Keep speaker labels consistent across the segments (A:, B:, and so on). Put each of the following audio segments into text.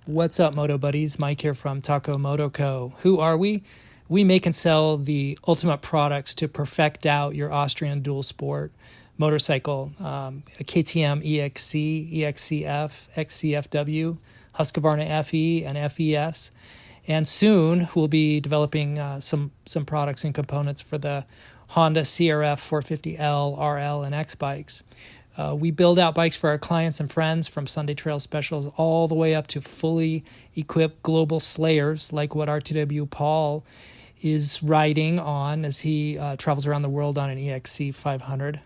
A: What's up, Moto buddies? Mike here from Taco Moto Co. Who are we? We make and sell the ultimate products to perfect out your Austrian dual sport motorcycle, a KTM EXC, EXCF, XCFW, Husqvarna FE, and FES. And soon we'll be developing some products and components for the Honda CRF 450L, RL, and X bikes. We build out bikes for our clients and friends, from Sunday Trail specials all the way up to fully equipped global slayers like what RTW Paul is riding on as he travels around the world on an EXC 500.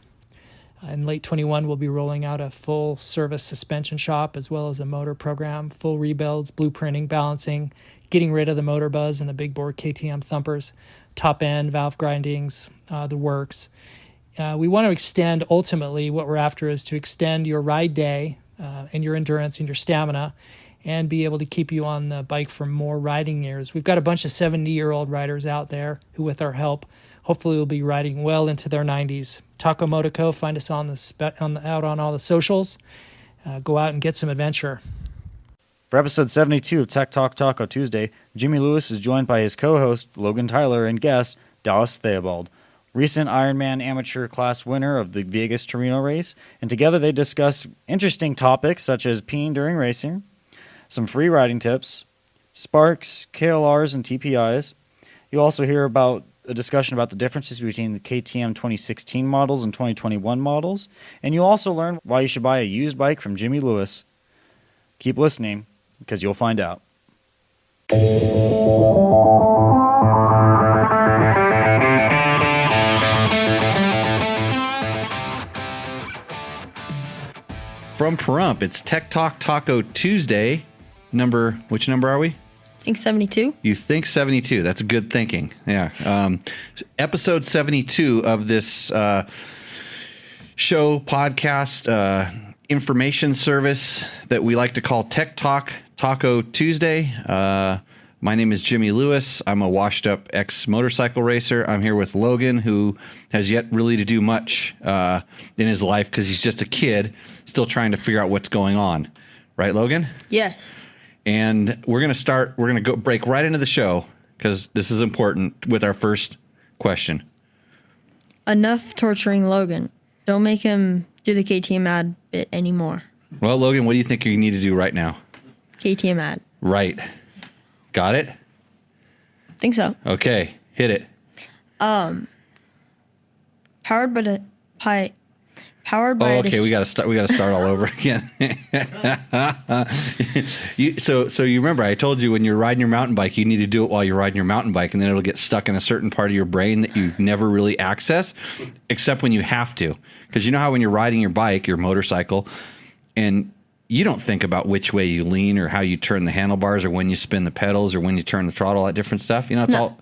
A: In late 21, we'll be rolling out a full service suspension shop as well as a motor program, full rebuilds, blueprinting, balancing, getting rid of the motor buzz and the big bore KTM thumpers, top end, valve grindings, the works. We want to extend, ultimately, what we're after is to extend your ride day and your endurance and your stamina and be able to keep you on the bike for more riding years. We've got a bunch of 70-year-old riders out there who, with our help, hopefully will be riding well into their 90s. Taco Moto Co. Find us out on all the socials. Go out and get some adventure.
B: For episode 72 of Tech Talk Taco Tuesday, Jimmy Lewis is joined by his co-host, Logan Tyler, and guest, Dallas Theabald, recent Ironman amateur class winner of the Vegas to Reno race, and together they discuss interesting topics such as peeing during racing, some free riding tips, sparks, KLRs, and TPIs. You'll also hear about a discussion about the differences between the KTM 2016 models and 2021 models, and you'll also learn why you should buy a used bike from Jimmy Lewis. Keep listening, because you'll find out.
C: From Pahrump, it's Tech Talk Taco Tuesday. Which number are we?
D: I think 72.
C: You think 72. That's good thinking. Yeah. Episode 72 of this show, podcast, information service that we like to call Tech Talk Taco Tuesday. My name is Jimmy Lewis. I'm a washed-up ex-motorcycle racer. I'm here with Logan, who has yet really to do much in his life because he's just a kid still trying to figure out what's going on. Right, Logan?
D: Yes.
C: And we're going to go break right into the show because this is important with our first question.
D: Enough torturing Logan. Don't make him do the KTM ad bit anymore.
C: Well, Logan, what do you think you need to do right now?
D: KTM ad.
C: Right. Got it?
D: Think so.
C: Okay. Hit it.
D: Powered by
C: okay, we got to start all over again. So you remember I told you when you're riding your mountain bike, you need to do it while you're riding your mountain bike, and then it'll get stuck in a certain part of your brain that you never really access, except when you have to. Because you know how when you're riding your bike, your motorcycle, and you don't think about which way you lean or how you turn the handlebars or when you spin the pedals or when you turn the throttle, all that different stuff. You know,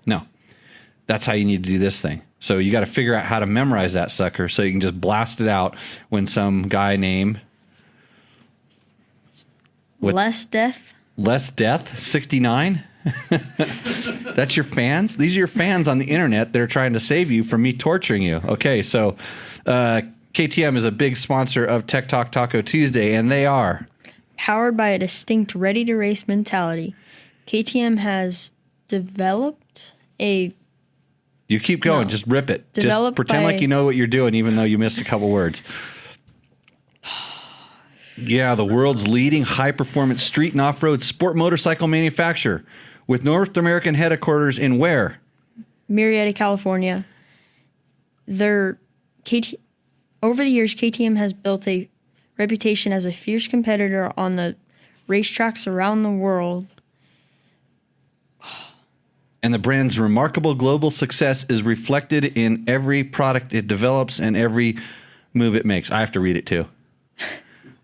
C: that's how you need to do this thing. So you got to figure out how to memorize that sucker so you can just blast it out when some guy named
D: Less Death
C: 69. That's your fans. These are your fans on the internet that are trying to save you from me torturing you. Okay, so KTM is a big sponsor of Tech Talk Taco Tuesday, and they are
D: powered by a distinct ready-to-race mentality. KTM has developed a...
C: You keep going. Just rip it. Just pretend like you know what you're doing, even though you missed a couple words. Yeah, the world's leading high-performance street and off-road sport motorcycle manufacturer with North American headquarters in where?
D: Murrieta, California. Over the years, KTM has built a reputation as a fierce competitor on the racetracks around the world.
C: And the brand's remarkable global success is reflected in every product it develops and every move it makes. I have to read it too.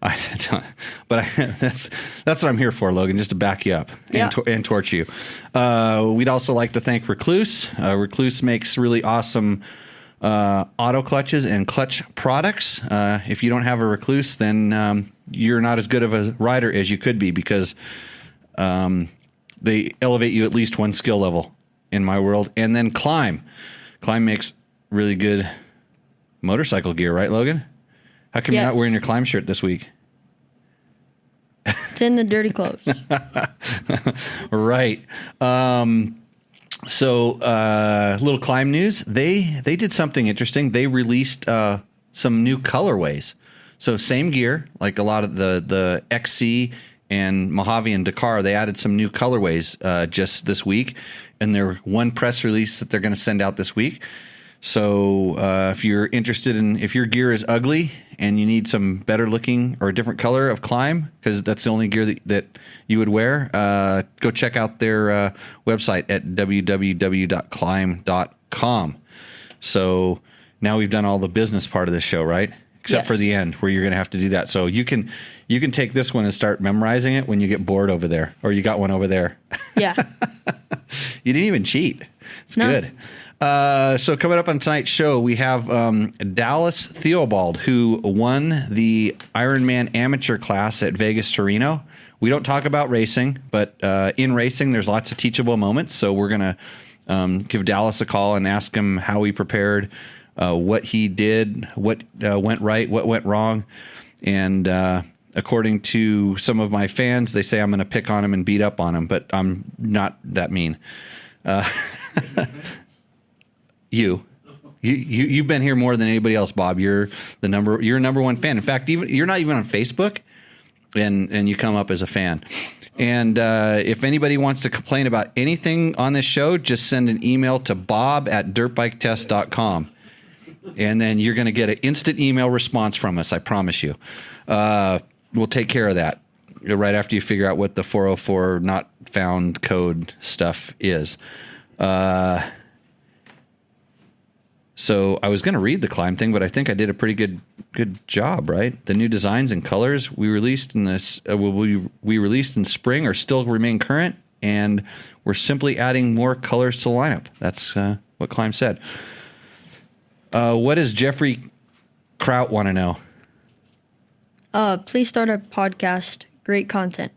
C: That's what I'm here for, Logan, just to back you up and torch you. We'd also like to thank Recluse. Recluse makes really awesome auto clutches and clutch products. If you don't have a Recluse, then you're not as good of a rider as you could be because they elevate you at least one skill level in my world. And then Climb. Climb makes really good motorcycle gear, right, Logan? How come you're not wearing your Climb shirt this week?
D: It's in the dirty clothes.
C: Right. So, little climb news. They did something interesting. They released some new colorways. So same gear, like a lot of the XC and Mojave and Dakar, they added some new colorways just this week. And they're one press release that they're going to send out this week. So if you're interested in, if your gear is ugly and you need some better looking or a different color of climb, because that's the only gear that you would wear, go check out their website at www.climb.com. So now we've done all the business part of this show, right? Except for the end where you're going to have to do that. So you can take this one and start memorizing it when you get bored over there, or you got one over there.
D: Yeah.
C: You didn't even cheat. It's good. So coming up on tonight's show, we have Dallas Theobald, who won the Ironman amateur class at Vegas to Reno. We don't talk about racing, but in racing, there's lots of teachable moments. So we're going to give Dallas a call and ask him how he prepared, what he did, what went right, what went wrong. And according to some of my fans, they say I'm going to pick on him and beat up on him, but I'm not that mean. You've been here more than anybody else, Bob. You're a number one fan. In fact, you're not even on Facebook, and you come up as a fan. And if anybody wants to complain about anything on this show, just send an email to bob@dirtbiketest.com. And then you're going to get an instant email response from us. I promise you. We'll take care of that right after you figure out what the 404 not found code stuff is. So I was going to read the climb thing, but I think I did a pretty good job, right? The new designs and colors we released in this we released in spring are still remain current, and we're simply adding more colors to the lineup. That's what Climb said. What does Jeffrey Kraut want to know?
D: Please start a podcast. Great content.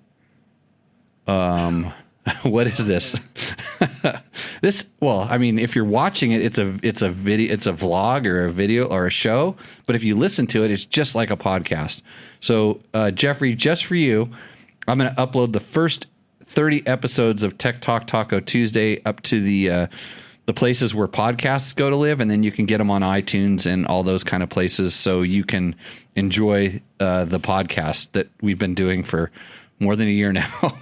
C: What is this? Well, I mean, if you're watching it, it's a video, it's a vlog or a video or a show. But if you listen to it, it's just like a podcast. So, Jeffrey, just for you, I'm going to upload the first 30 episodes of Tech Talk Taco Tuesday up to the places where podcasts go to live, and then you can get them on iTunes and all those kind of places, so you can enjoy the podcast that we've been doing for more than a year now.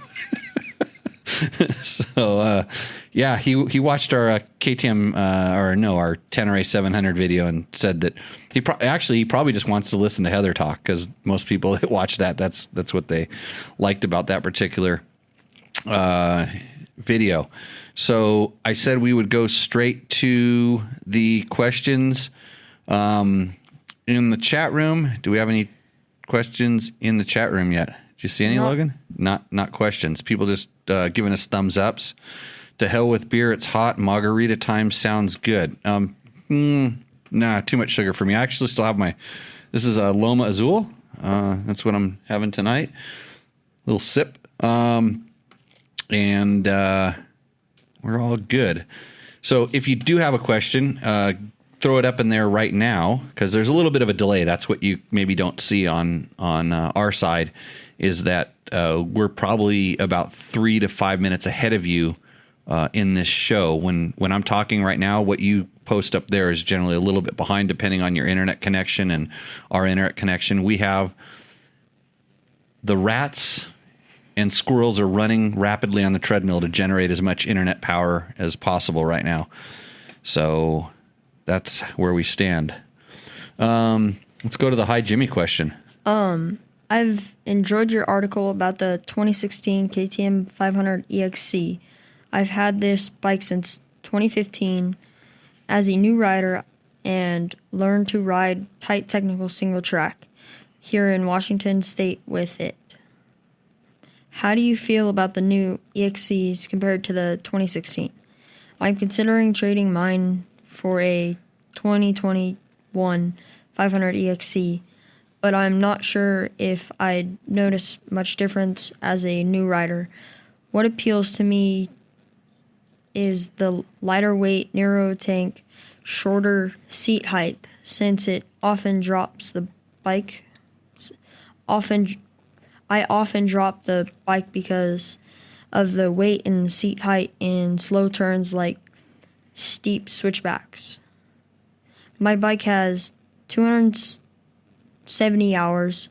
C: So, yeah, he watched our KTM our Tenere 700 video and said that he probably just wants to listen to Heather talk, because most people that watch that's what they liked about that particular video. So I said we would go straight to the questions in the chat room. Do we have any questions in the chat room yet? Did you see any, Logan? Not questions. People just giving us thumbs ups. To hell with beer. It's hot. Margarita time sounds good. Nah, too much sugar for me. I actually still have this is a Loma Azul. That's what I'm having tonight. Little sip. And we're all good. So if you do have a question, throw it up in there right now, because there's a little bit of a delay. That's what you maybe don't see on our side, is that we're probably about 3 to 5 minutes ahead of you in this show. When I'm talking right now, what you post up there is generally a little bit behind, depending on your internet connection and our internet connection. We have the rats and squirrels are running rapidly on the treadmill to generate as much internet power as possible right now. So that's where we stand. Let's go to the Hi Jimmy question.
D: I've enjoyed your article about the 2016 KTM 500 EXC. I've had this bike since 2015 as a new rider and learned to ride tight technical single track here in Washington State with it. How do you feel about the new EXCs compared to the 2016? I'm considering trading mine for a 2021 500 EXC, but I'm not sure if I'd notice much difference as a new rider. What appeals to me is the lighter weight, narrow tank, shorter seat height, since it often drops the bike. I I often drop the bike because of the weight and seat height in slow turns like steep switchbacks. My bike has 270 hours,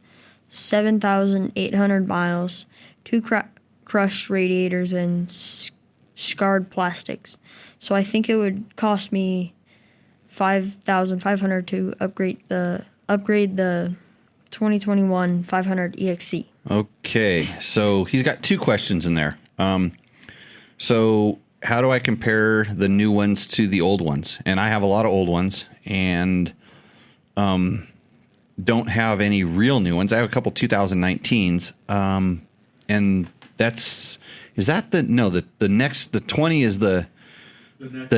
D: 7,800 miles, two crushed radiators, and scarred plastics. So I think it would cost me $5,500 to upgrade the 2021 500 EXC.
C: Okay, so he's got two questions in there. So how do I compare the new ones to the old ones? And I have a lot of old ones and don't have any real new ones. I have a couple 2019s. And the 20 is the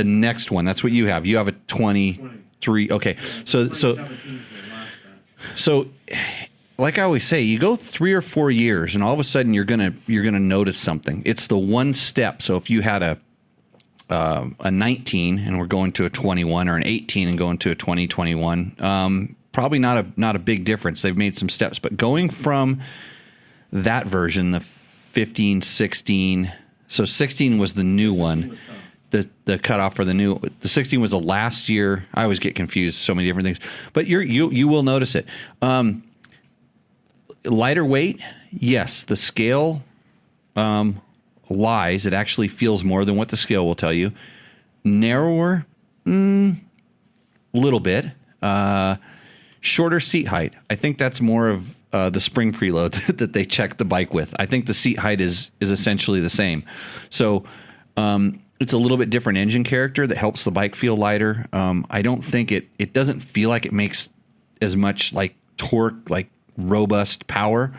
C: next one. That's what you have. You have a 23. Okay. So like I always say, you go 3 or 4 years and all of a sudden you're going to notice something. It's the one step. So if you had a 19 and we're going to a 21, or an 18 and going to a 2021, probably not a big difference. They've made some steps, but going from that version, the 15, 16, so 16 was the new one, the cutoff for the new, the 16 was the last year. I always get confused, so many different things, but you will notice it. Lighter weight, yes, the scale lies. It actually feels more than what the scale will tell you. Narrower, little bit. Shorter seat height. I think that's more of the spring preload that they check the bike with. I think the seat height is essentially the same. So it's a little bit different engine character that helps the bike feel lighter. I don't think it doesn't feel like it makes as much like torque, like robust power.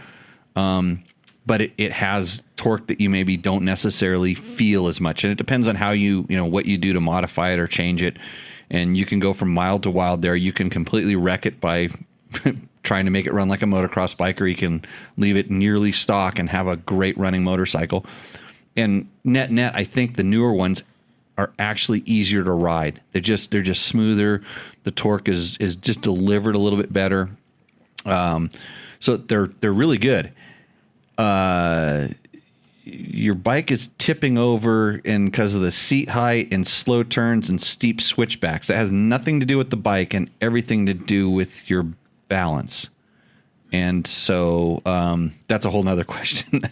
C: But it has torque that you maybe don't necessarily feel as much. And it depends on how what you do to modify it or change it. And you can go from mild to wild there. You can completely wreck it by trying to make it run like a motocross bike, or you can leave it nearly stock and have a great running motorcycle. And net, I think the newer ones are actually easier to ride. They're just smoother. The torque is just delivered a little bit better. So they're really good. Your bike is tipping over and because of the seat height and slow turns and steep switchbacks. That has nothing to do with the bike and everything to do with your balance. And so that's a whole nother question.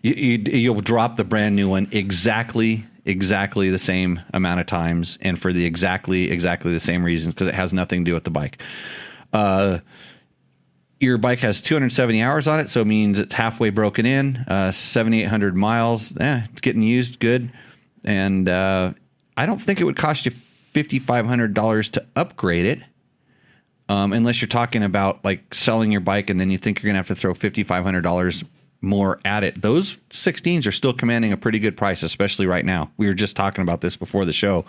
C: You'll drop the brand new one exactly the same amount of times and for the exactly the same reasons, because it has nothing to do with the bike. Your bike has 270 hours on it, so it means it's halfway broken in, 7,800 miles. It's getting used good. And I don't think it would cost you $5,500 to upgrade it, unless you're talking about like selling your bike and then you think you're going to have to throw $5,500 more at it. Those 16s are still commanding a pretty good price, especially right now. We were just talking about this before the show.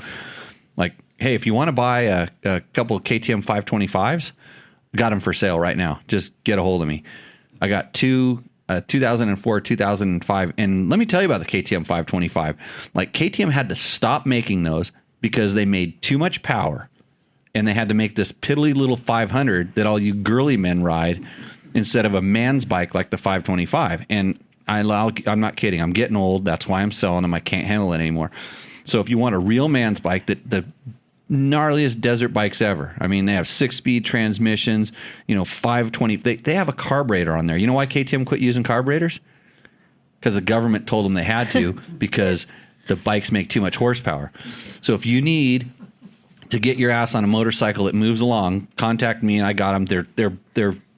C: Like, hey, if you want to buy a couple of KTM 525s, got them for sale right now. Just get a hold of me. I got two 2004, 2005. And let me tell you about the KTM 525. Like, KTM had to stop making those because they made too much power. And they had to make this piddly little 500 that all you girly men ride instead of a man's bike like the 525. And I'm not kidding. I'm getting old. That's why I'm selling them. I can't handle it anymore. So if you want a real man's bike, the gnarliest desert bikes ever. I mean, they have 6-speed transmissions, 520. They have a carburetor on there. You know why KTM quit using carburetors? Because the government told them they had to to the bikes make too much horsepower. So if you need to get your ass on a motorcycle that moves along, contact me and I got them.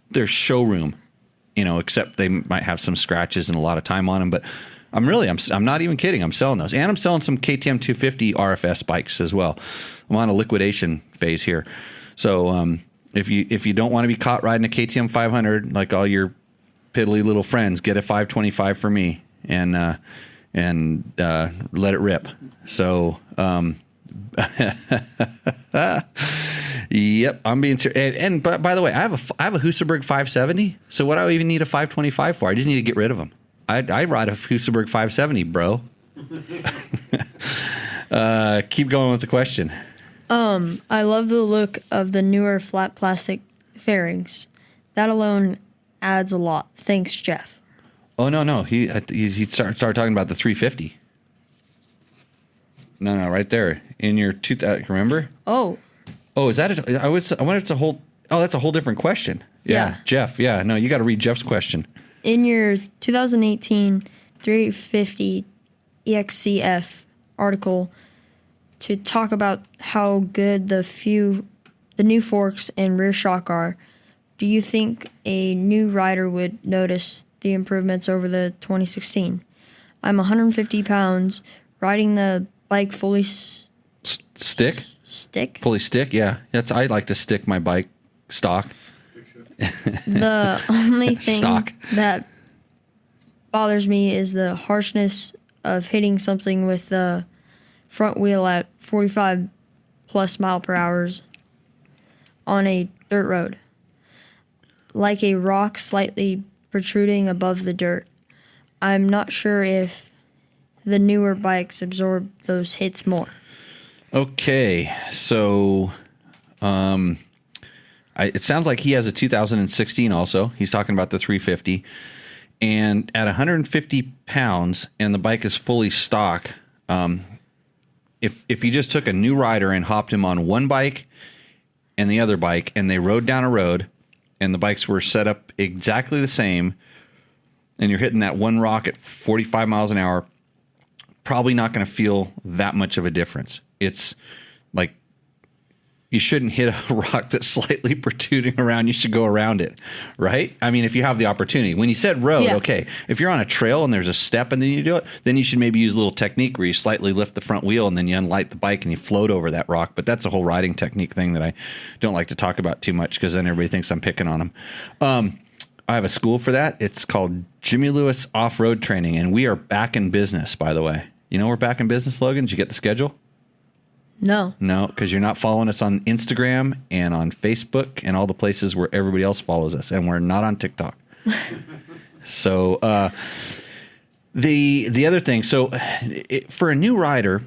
C: They're showroom, except they might have some scratches and a lot of time on them, but I'm not even kidding. I'm selling those. And I'm selling some KTM 250 RFS bikes as well. I'm on a liquidation phase here. So if you don't want to be caught riding a KTM 500 like all your piddly little friends, get a 525 for me and let it rip. So yep, I'm being serious. And by the way, I have a Husaberg 570. So what do I even need a 525 for? I just need to get rid of them. I ride a Husaberg 570, bro. Keep going with the question.
D: I love the look of the newer flat plastic fairings. That alone adds a lot. Thanks, Jeff.
C: Oh, no. He started talking about the 350. No, right there. In your remember?
D: Oh,
C: Oh, is that I wonder if it's a whole... Oh, that's a whole different question.
D: Yeah.
C: Jeff. Yeah, no, you got to read Jeff's question.
D: in your 2018 350 EXCF article to talk about how good the new forks and rear shock are, do you think a new rider would notice the improvements over the 2016? I'm 150 pounds, riding the bike fully
C: Stick?
D: stick.
C: Fully stick, yeah. I like to stick my bike stock.
D: The only thing
C: Stock.
D: that bothers me is the harshness of hitting something with the front wheel at 45 plus mile per hour on a dirt road, like a rock slightly protruding above the dirt. I'm not sure if the newer bikes absorb those hits more.
C: Okay, so it sounds like he has a 2016 also. He's talking about the 350. And at 150 pounds and the bike is fully stock, if you just took a new rider and hopped him on one bike and the other bike and they rode down a road and the bikes were set up exactly the same and you're hitting that one rock at 45 miles an hour, probably not going to feel that much of a difference. It's like you shouldn't hit a rock that's slightly protruding around. You should go around it, right? I mean, if you have the opportunity. When you said road,
D: Yeah.
C: okay. If you're on a trail and there's a step and then you do it, then you should maybe use a little technique where you slightly lift the front wheel and then you unlight the bike and you float over that rock. But that's a whole riding technique thing that I don't like to talk about too much because then everybody thinks I'm picking on them. I have a school for that. It's called Jimmy Lewis Off-Road Training, and we are back in business, by the way. You know we're back in business, Logan? Did you get the schedule?
D: No.
C: No, because you're not following us on Instagram and on Facebook and all the places where everybody else follows us, and we're not on TikTok. So the other thing, so for a new rider,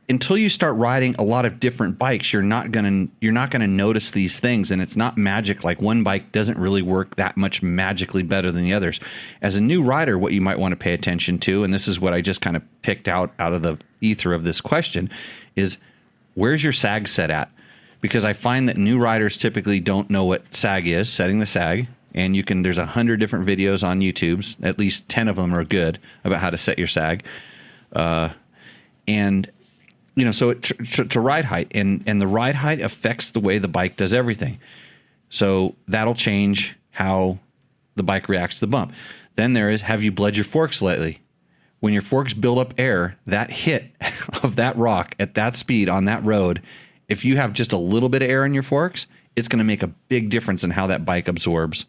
C: until you start riding a lot of different bikes, you're not gonna notice these things, and it's not magic. Like one bike doesn't really work that much magically better than the others. As a new rider, what you might want to pay attention to, and this is what I just kind of picked out of the ether of this question, is where's your sag set at? Because I find that new riders typically don't know what sag is, setting the sag. And there's 100 different videos on YouTube's, at least 10 of them are good about how to set your sag. So to ride height, and the ride height affects the way the bike does everything. So that'll change how the bike reacts to the bump. Then there is, have you bled your forks lately? When your forks build up air, that hit of that rock at that speed on that road, if you have just a little bit of air in your forks, it's going to make a big difference in how that bike absorbs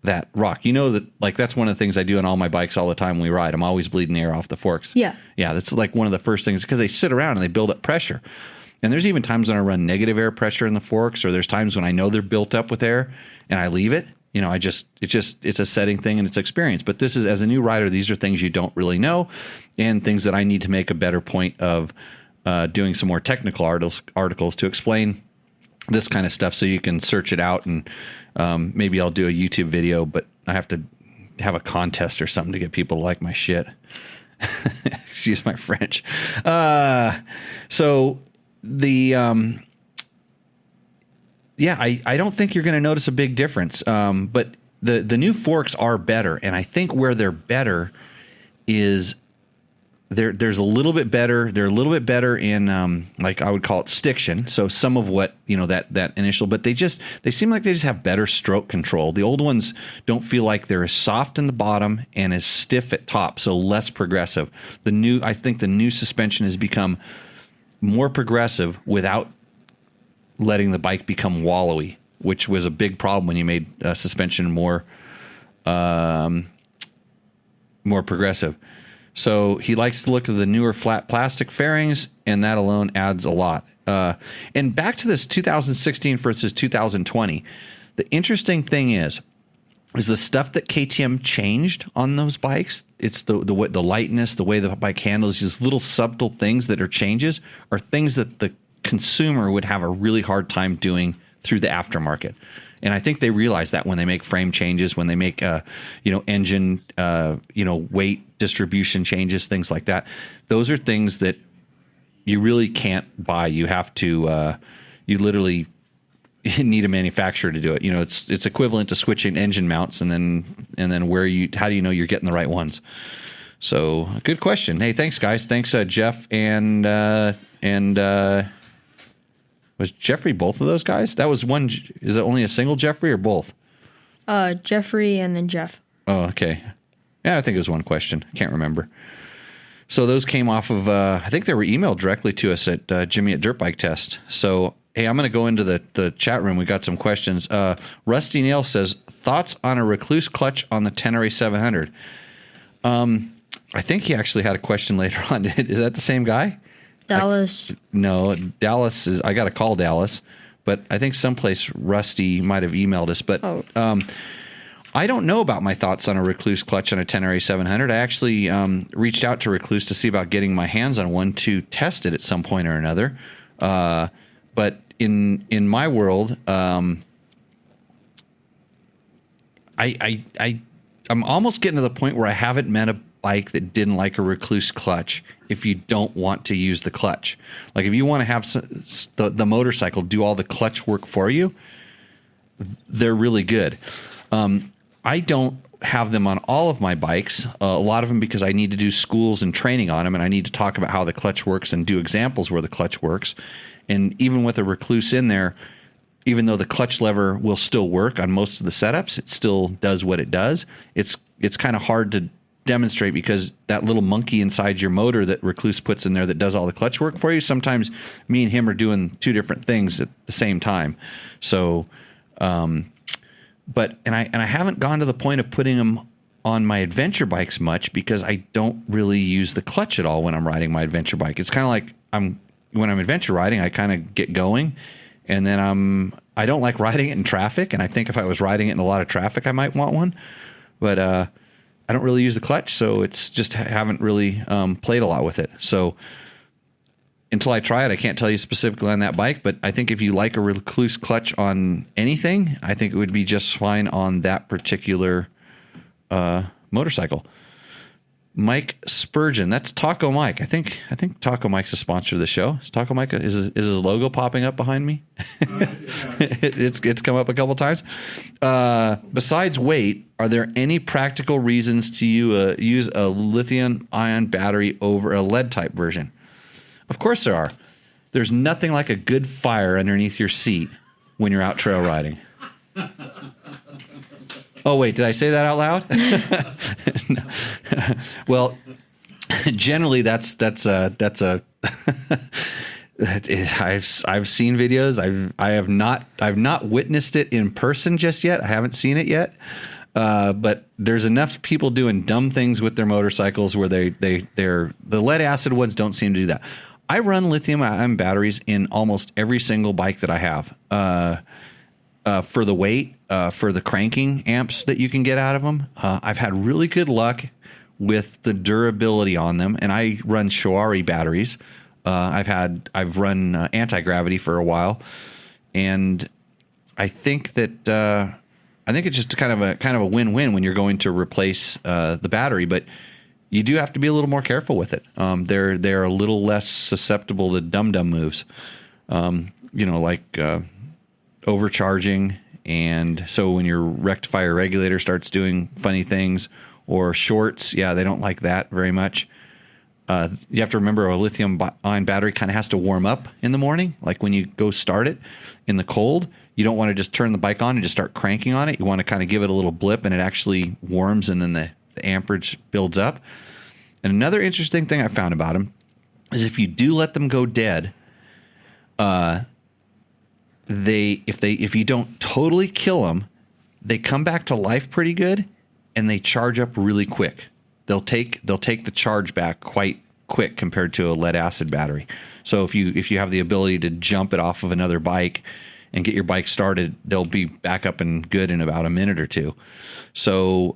C: that rock. You know that, like, that's one of the things I do on all my bikes all the time when we ride. I'm always bleeding the air off the forks.
D: Yeah.
C: Yeah, that's like one of the first things, because they sit around and they build up pressure. And there's even times when I run negative air pressure in the forks, or there's times when I know they're built up with air and I leave it. You know, it's a setting thing and it's experience. But this is, as a new rider, these are things you don't really know, and things that I need to make a better point of doing some more technical articles to explain this kind of stuff, so you can search it out, and maybe I'll do a YouTube video, but I have to have a contest or something to get people to like my shit. Excuse my French. So the I don't think you're going to notice a big difference. But the new forks are better, and I think where they're better is there's a little bit better. They're a little bit better in like I would call it stiction. So some of what, that initial, but they seem like they just have better stroke control. The old ones don't feel like they're as soft in the bottom and as stiff at top, so less progressive. I think the new suspension has become more progressive without letting the bike become wallowy, which was a big problem when you made suspension more progressive. So he likes the look of the newer flat plastic fairings, and that alone adds a lot. And back to this 2016 versus 2020, the interesting thing is the stuff that KTM changed on those bikes. It's the lightness, the way the bike handles, these little subtle things that are changes, are things that the consumer would have a really hard time doing through the aftermarket. And I think they realize that when they make frame changes, when they make, engine, weight distribution changes, things like that. Those are things that you really can't buy. You have to, you literally need a manufacturer to do it. It's equivalent to switching engine mounts and then how do you know you're getting the right ones? So good question. Hey, thanks guys. Thanks, Jeff and was Jeffrey both of those guys? That was one. Is it only a single Jeffrey or both?
D: Jeffrey and then Jeff.
C: Oh, okay. Yeah, I think it was one question. I can't remember. So those came off of, I think they were emailed directly to us at Jimmy at Dirt Bike Test. So, hey, I'm going to go into the chat room. We got some questions. Rusty Nail says, thoughts on a recluse clutch on the Tenere 700? I think he actually had a question later on. Is that the same guy?
D: Dallas.
C: No, Dallas is. I got to call Dallas, but I think someplace Rusty might have emailed us. But I don't know about my thoughts on a recluse clutch on a Tenere 700. I actually reached out to Recluse to see about getting my hands on one to test it at some point or another. But in my world, I'm almost getting to the point where I haven't met a bike that didn't like a recluse clutch if you don't want to use the clutch. Like if you want to have the motorcycle do all the clutch work for you, they're really good. I don't have them on all of my bikes, a lot of them because I need to do schools and training on them, and I need to talk about how the clutch works and do examples where the clutch works. And even with a recluse in there, even though the clutch lever will still work on most of the setups, it still does what it does. It's kind of hard to demonstrate because that little monkey inside your motor that Recluse puts in there that does all the clutch work for you, sometimes me and him are doing two different things at the same time. So, but I haven't gone to the point of putting them on my adventure bikes much because I don't really use the clutch at all when I'm riding my adventure bike. It's kind of like when I'm adventure riding, I kind of get going, and then I don't like riding it in traffic, and I think if I was riding it in a lot of traffic, I might want one, but I don't really use the clutch, so it's just haven't really played a lot with it. So until I try it, I can't tell you specifically on that bike, but I think if you like a recluse clutch on anything, I think it would be just fine on that particular motorcycle. Mike Spurgeon, that's Taco Mike. I think Taco Mike's a sponsor of the show. Is Taco Mike is his logo popping up behind me? It's come up a couple times. Besides weight, are there any practical reasons to use a lithium-ion battery over a lead type version? Of course there are. There's nothing like a good fire underneath your seat when you're out trail riding. Oh, wait, did I say that out loud? No. Well, generally that's a I've seen videos. I've not witnessed it in person just yet. I haven't seen it yet. But there's enough people doing dumb things with their motorcycles where they're the lead acid ones don't seem to do that. I run lithium-ion batteries in almost every single bike that I have. For the weight, for the cranking amps that you can get out of them. I've had really good luck with the durability on them, and I run Shoari batteries. I've run anti-gravity for a while, and I think that it's just kind of a win-win when you're going to replace the battery, but you do have to be a little more careful with it. They're a little less susceptible to dum-dum moves, like overcharging, and so when your rectifier regulator starts doing funny things, or shorts, they don't like that very much. You have to remember a lithium-ion battery kind of has to warm up in the morning, like when you go start it in the cold. You don't want to just turn the bike on and just start cranking on it. You want to kind of give it a little blip, and it actually warms, and then the amperage builds up. And another interesting thing I found about them is if you do let them go dead, if you don't totally kill them, they come back to life pretty good, and they charge up really quick. They'll take the charge back quite quick compared to a lead acid battery. So if you have the ability to jump it off of another bike and get your bike started, they'll be back up and good in about a minute or two. So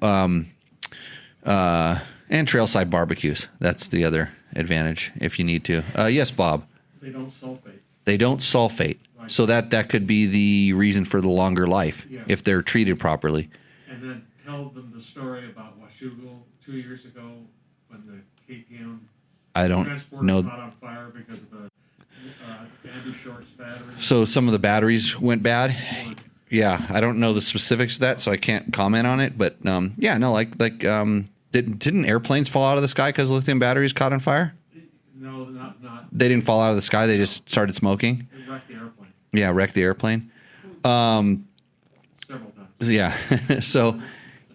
C: and trailside barbecues, that's the other advantage if you need to. Yes, Bob.
E: They don't sulfate.
C: They don't sulfate. So that could be the reason for the longer life if they're treated properly.
E: And then tell them the story about Washougal 2 years ago when the KTM
C: I don't
E: transporter
C: know.
E: caught on fire because of the Andy Short's battery.
C: So some of the batteries went bad. Yeah, I don't know the specifics of that, so I can't comment on it. But yeah, no, didn't airplanes fall out of the sky because lithium batteries caught on fire?
E: No, not.
C: They didn't fall out of the sky. They just started smoking.
E: It wrecked the airplane.
C: Yeah, wrecked the airplane.
E: Several times.
C: Yeah, so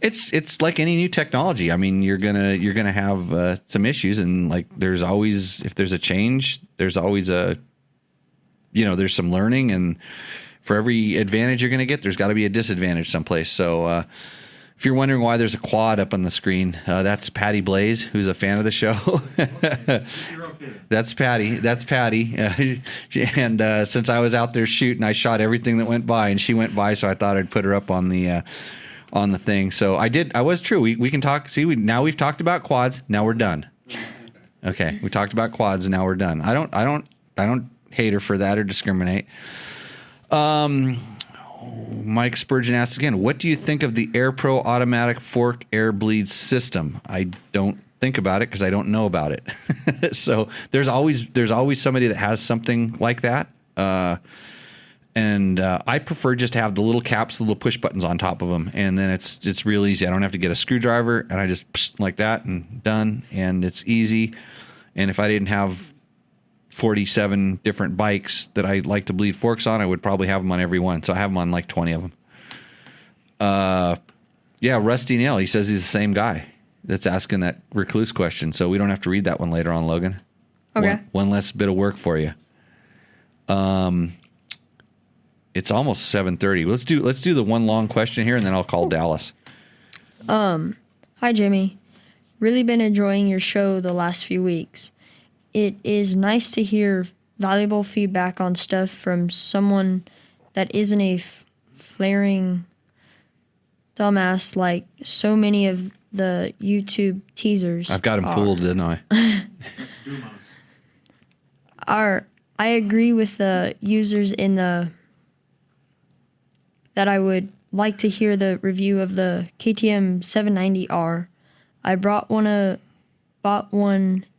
C: it's like any new technology. I mean, you're gonna have some issues, and like there's always, if there's a change, there's always there's some learning, and for every advantage you're gonna get, there's got to be a disadvantage someplace. So if you're wondering why there's a quad up on the screen, that's Patty Blaze, who's a fan of the show.
E: You're okay.
C: That's Patty. And since I was out there shooting, I shot everything that went by, and she went by, so I thought I'd put her up on the thing. So I did. I was true. We can talk. See, now we've talked about quads. Now we're done. Okay, we talked about quads, and now we're done. I don't hate her for that or discriminate. Mike Spurgeon asks again, what do you think of the Air Pro automatic fork air bleed system? I don't think about it because I don't know about it. So there's always somebody that has something like that. And I prefer just to have the little caps, the little push buttons on top of them. And then it's real easy. I don't have to get a screwdriver, and I just like that and done. And it's easy. And if I didn't have 47 different bikes that I like to bleed forks on, I would probably have them on every one. So I have them on like 20 of them. Yeah, Rusty Nail. He says he's the same guy that's asking that recluse question. So we don't have to read that one later on, Logan.
D: Okay.
C: One less bit of work for you. It's almost 7:30. Let's do the one long question here, and then I'll call Dallas.
D: Hi, Jimmy. Really been enjoying your show the last few weeks. It is nice to hear valuable feedback on stuff from someone that isn't a flaring dumbass like so many of the YouTube teasers.
C: I've got him fooled, didn't I?
D: I agree with the users in that I would like to hear the review of the KTM 790R. I bought one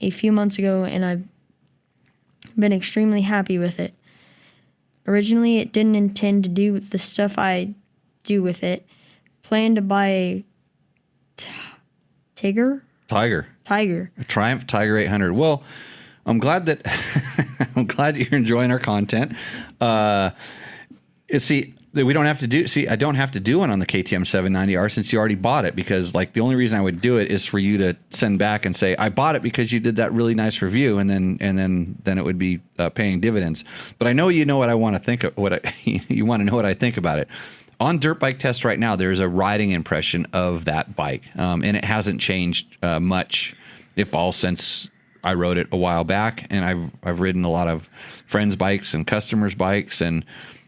D: a few months ago, and I've been extremely happy with it. Originally, it didn't intend to do the stuff I do with it. Planned to buy a Tiger.
C: A Triumph Tiger 800. Well, I'm glad that you're enjoying our content. We don't have to do. See, I don't have to do one on the KTM 790R since you already bought it, because like the only reason I would do it is for you to send back and say I bought it because you did that really nice review, and then it would be paying dividends. But I know you know what I want to think of. You want to know what I think about it. On Dirt Bike Test right now, there's a riding impression of that bike, and it hasn't changed much, if all, since I rode it a while back. And I've ridden a lot of friends' bikes and customers' bikes, and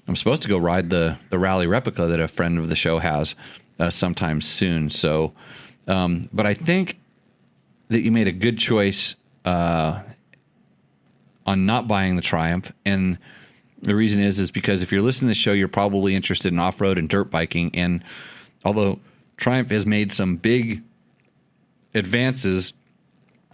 C: I'm supposed to go ride the rally replica that a friend of the show has sometime soon. So, but I think that you made a good choice on not buying the Triumph. And the reason is because if you're listening to the show, you're probably interested in off-road and dirt biking. And although Triumph has made some big advances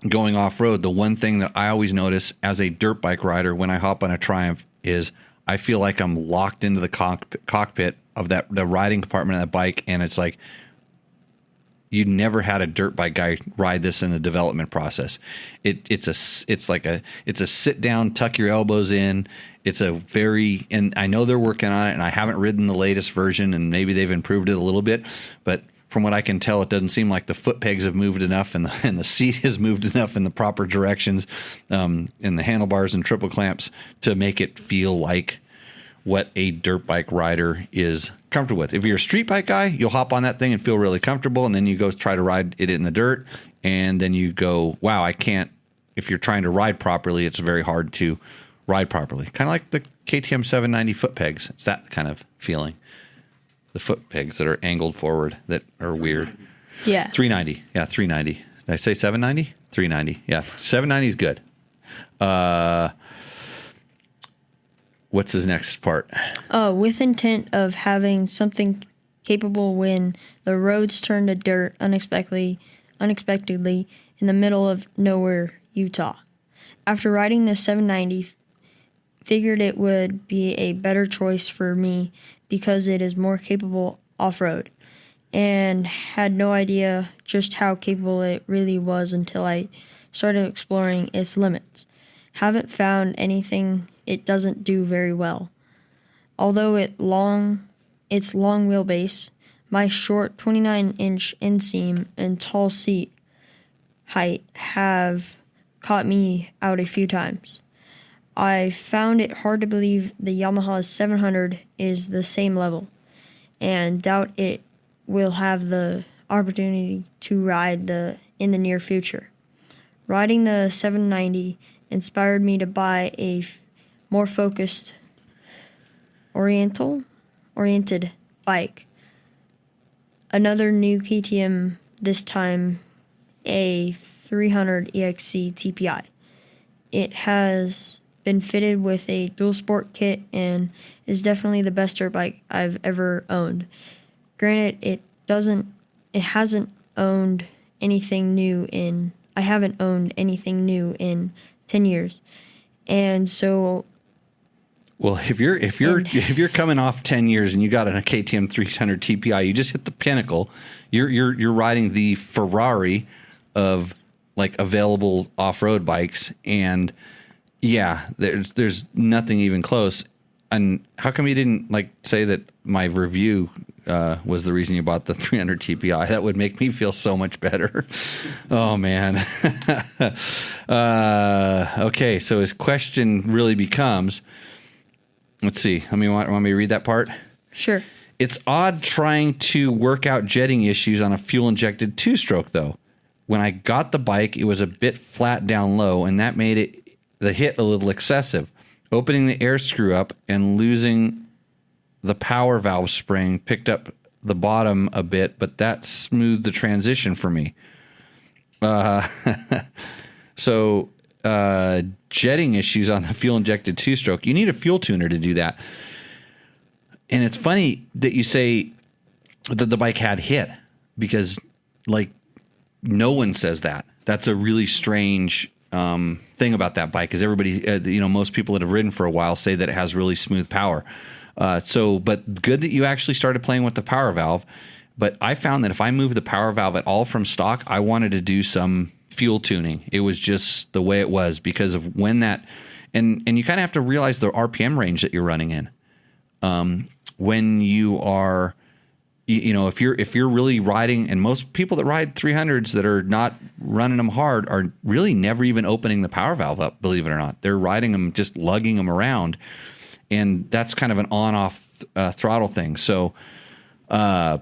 C: going off-road, the one thing that I always notice as a dirt bike rider when I hop on a Triumph is I feel like I'm locked into the cockpit of the riding compartment of that bike, and it's like you never had a dirt bike guy ride this in the development process. It's a sit down, tuck your elbows in. And I know they're working on it, and I haven't ridden the latest version, and maybe they've improved it a little bit, but from what I can tell, it doesn't seem like the foot pegs have moved enough, and the seat has moved enough in the proper directions, and the handlebars and triple clamps to make it feel like what a dirt bike rider is comfortable with. If you're a street bike guy, you'll hop on that thing and feel really comfortable, and then you go try to ride it in the dirt, and then you go, wow, I can't. If you're trying to ride properly, it's very hard to ride properly. Kind of like the KTM 790 foot pegs. It's that kind of feeling. The foot pegs that are angled forward that are weird.
D: Yeah.
C: 390. Yeah, 390. Did I say 790? 390. Yeah, 790 is good. What's his next part?
D: With intent of having something capable when the roads turn to dirt unexpectedly in the middle of nowhere, Utah. After riding the 790, figured it would be a better choice for me because it is more capable off-road, and had no idea just how capable it really was until I started exploring its limits. Haven't found anything it doesn't do very well. Although its long wheelbase, my short 29-inch inseam, and tall seat height have caught me out a few times. I found it hard to believe the Yamaha 700 is the same level, and doubt it will have the opportunity to ride in the near future. Riding the 790 inspired me to buy a more focused, oriented bike. Another new KTM, this time a 300 EXC TPI. It has been fitted with a dual sport kit and is definitely the best dirt bike I've ever owned. Granted, I haven't owned anything new in 10 years. And so
C: Well, if you're coming off 10 years and you got a KTM 300 TPI, you just hit the pinnacle. You're riding the Ferrari of like available off-road bikes, and yeah, there's nothing even close. And how come you didn't like say that my review was the reason you bought the 300 TPI? That would make me feel so much better. Oh man. Okay, so his question really becomes, let's see. Want me to read that part?
D: sure.
C: It's odd trying to work out jetting issues on a fuel-injected two-stroke, though. When I got the bike, it was a bit flat down low, and that made the hit a little excessive. Opening the air screw up and losing the power valve spring picked up the bottom a bit, but that smoothed the transition for me. So jetting issues on the fuel-injected two-stroke, you need a fuel tuner to do that. And it's funny that you say that the bike had hit, because like no one says that. That's a really strange thing about that bike, because everybody, most people that have ridden for a while say that it has really smooth power. But good that you actually started playing with the power valve. But I found that if I moved the power valve at all from stock, I wanted to do some fuel tuning. It was just the way it was because of when that, and you kind of have to realize the RPM range that you're running in. When you are, if you're really riding, and most people that ride 300s that are not running them hard are really never even opening the power valve up, believe it or not. They're riding them, just lugging them around. And that's kind of an on-off throttle thing. So try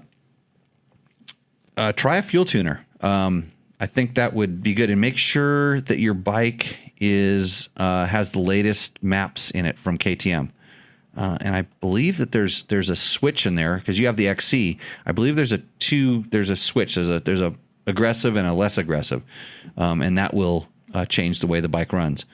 C: a fuel tuner. I think that would be good. And make sure that your bike has the latest maps in it from KTM. And I believe that there's a switch in there, because you have the XC. I believe there's a switch. There's a aggressive and a less aggressive, and that will change the way the bike runs.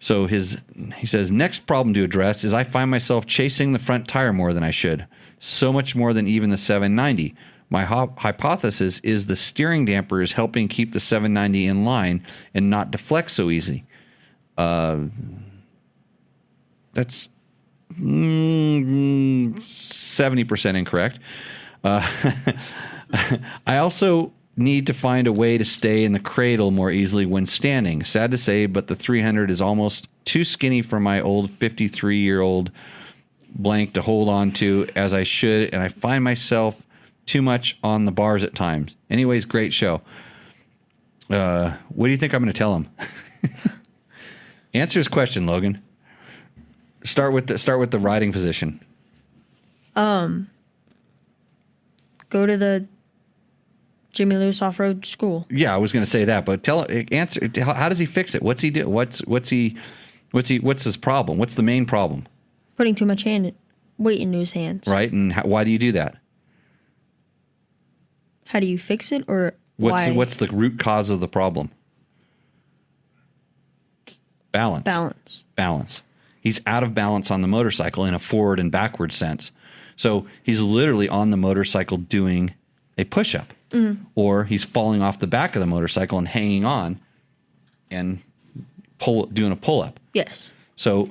C: So he says, next problem to address is I find myself chasing the front tire more than I should, so much more than even the 790. My hypothesis is the steering damper is helping keep the 790 in line and not deflect so easy. That's 70% incorrect. I also need to find a way to stay in the cradle more easily when standing. Sad to say, but the 300 is almost too skinny for my old 53-year-old blank to hold on to as I should, and I find myself too much on the bars at times. Anyways, great show. What do you think I'm going to tell him? Answer his question, Logan. Start with the riding position.
D: Go to the Jimmy Lewis off-road school.
C: Yeah, I was going to say that, but answer. How does he fix it? What's he do? What's his problem? What's the main problem?
D: Putting too much weight into his hands.
C: Right, and why do you do that?
D: How do you fix it, or why?
C: What's the root cause of the problem? Balance. he's out of balance on the motorcycle in a forward and backward sense. So he's literally on the motorcycle doing a push-up, or he's falling off the back of the motorcycle and hanging on and doing a pull-up.
D: Yes.
C: So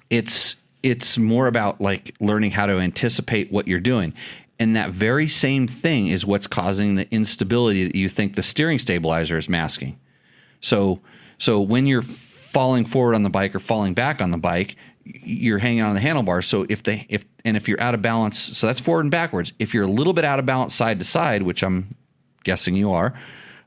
C: it's more about like learning how to anticipate what you're doing. And that very same thing is what's causing the instability that you think the steering stabilizer is masking. So when you're falling forward on the bike or falling back on the bike, you're hanging on the handlebars. So if you're out of balance, so that's forward and backwards. If you're a little bit out of balance side to side, which I'm guessing you are,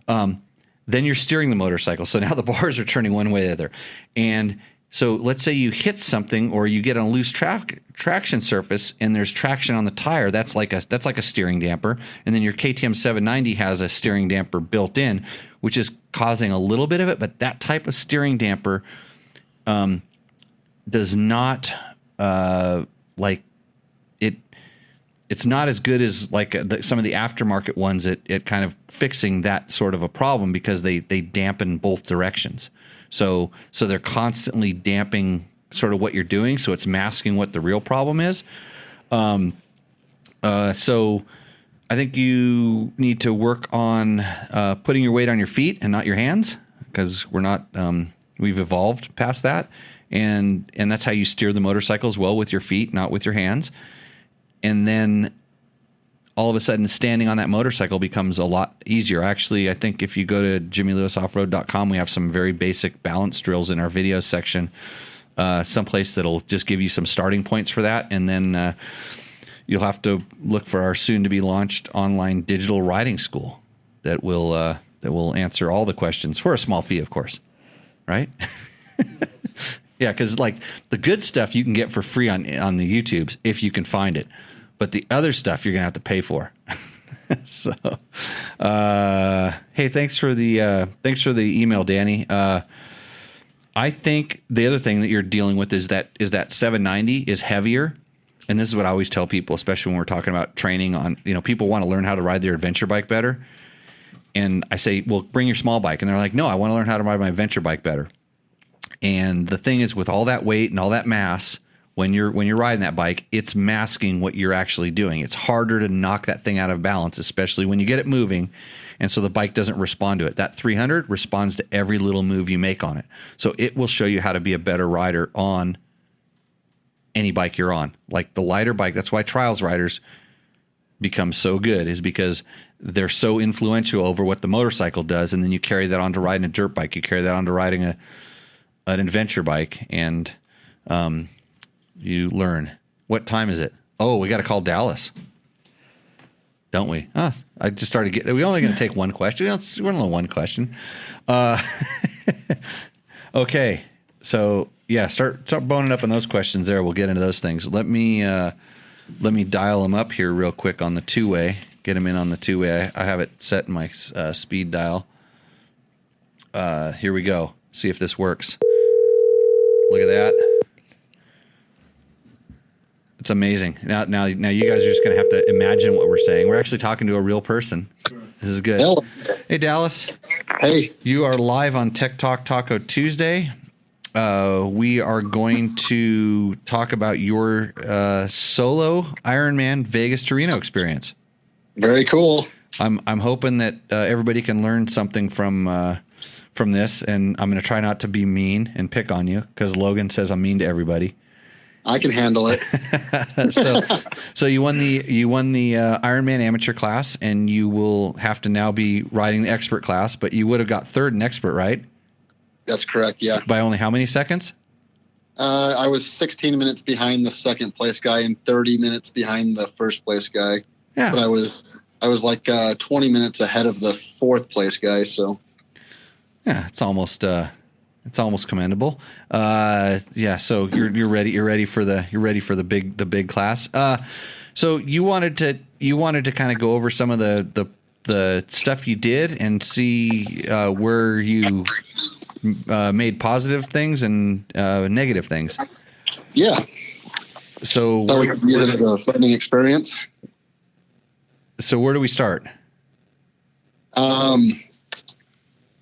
C: then you're steering the motorcycle. So now the bars are turning one way or the other. And so let's say you hit something or you get on a loose traction surface and there's traction on the tire. That's like a steering damper. And then your KTM 790 has a steering damper built in, which is causing a little bit of it. But that type of steering damper does not it's not as good as like some of the aftermarket ones at kind of fixing that sort of a problem, because they dampen both directions. So they're constantly damping sort of what you're doing, so it's masking what the real problem is. So I think you need to work on putting your weight on your feet and not your hands, because we've evolved past that, and that's how you steer the motorcycle as well, with your feet, not with your hands. And then all of a sudden standing on that motorcycle becomes a lot easier. Actually, I think if you go to jimmylewisoffroad.com, we have some very basic balance drills in our video section, someplace that'll just give you some starting points for that. And then you'll have to look for our soon-to-be launched online digital riding school that will answer all the questions for a small fee, of course. Right? Yeah, because like the good stuff you can get for free on the YouTubes if you can find it, but the other stuff you're gonna have to pay for. So, hey, thanks for the email, Danny. I think the other thing that you're dealing with is that 790 is heavier, and this is what I always tell people, especially when we're talking about training on. People want to learn how to ride their adventure bike better, and I say, well, bring your small bike, and they're like, no, I want to learn how to ride my adventure bike better. And the thing is, with all that weight and all that mass, when you're riding that bike, it's masking what you're actually doing. It's harder to knock that thing out of balance, especially when you get it moving, and so the bike doesn't respond to it. That 300 responds to every little move you make on it. So it will show you how to be a better rider on any bike you're on. Like the lighter bike, that's why trials riders become so good, is because they're so influential over what the motorcycle does, and then you carry that on to riding a dirt bike. You carry that on to riding an adventure bike, and you learn. What time is it? Oh, we got to call Dallas, don't we? I just started getting. We're only going to take one question. We're only one question. Okay, so yeah, start boning up on those questions there. We'll get into those things. Let me dial them up here real quick on the two-way. Get them in on the two-way. I have it set in my speed dial. Here we go. See if this works. Look at that. It's amazing. Now you guys are just going to have to imagine what we're saying. We're actually talking to a real person. This is good.
F: Hello.
C: Hey, Dallas.
F: Hey.
C: You are live on Tech Talk Taco Tuesday. We are going to talk about your solo Ironman Vegas to Reno experience.
F: Very cool.
C: I'm hoping that everybody can learn something from this, and I'm going to try not to be mean and pick on you, because Logan says I'm mean to everybody.
F: I can handle it.
C: So you won the Ironman amateur class, and you will have to now be riding the expert class, but you would have got third in expert, right?
F: That's correct. Yeah.
C: By only how many seconds?
F: I was 16 minutes behind the second place guy and 30 minutes behind the first place guy.
C: Yeah.
F: But I was like 20 minutes ahead of the fourth place guy. So.
C: Yeah, it's almost commendable. Yeah, so you're ready. You're ready for the big class. So you wanted to kind of go over some of the stuff you did and see where you made positive things and negative things.
F: Yeah.
C: So
F: use it as a learning experience.
C: So where do we start?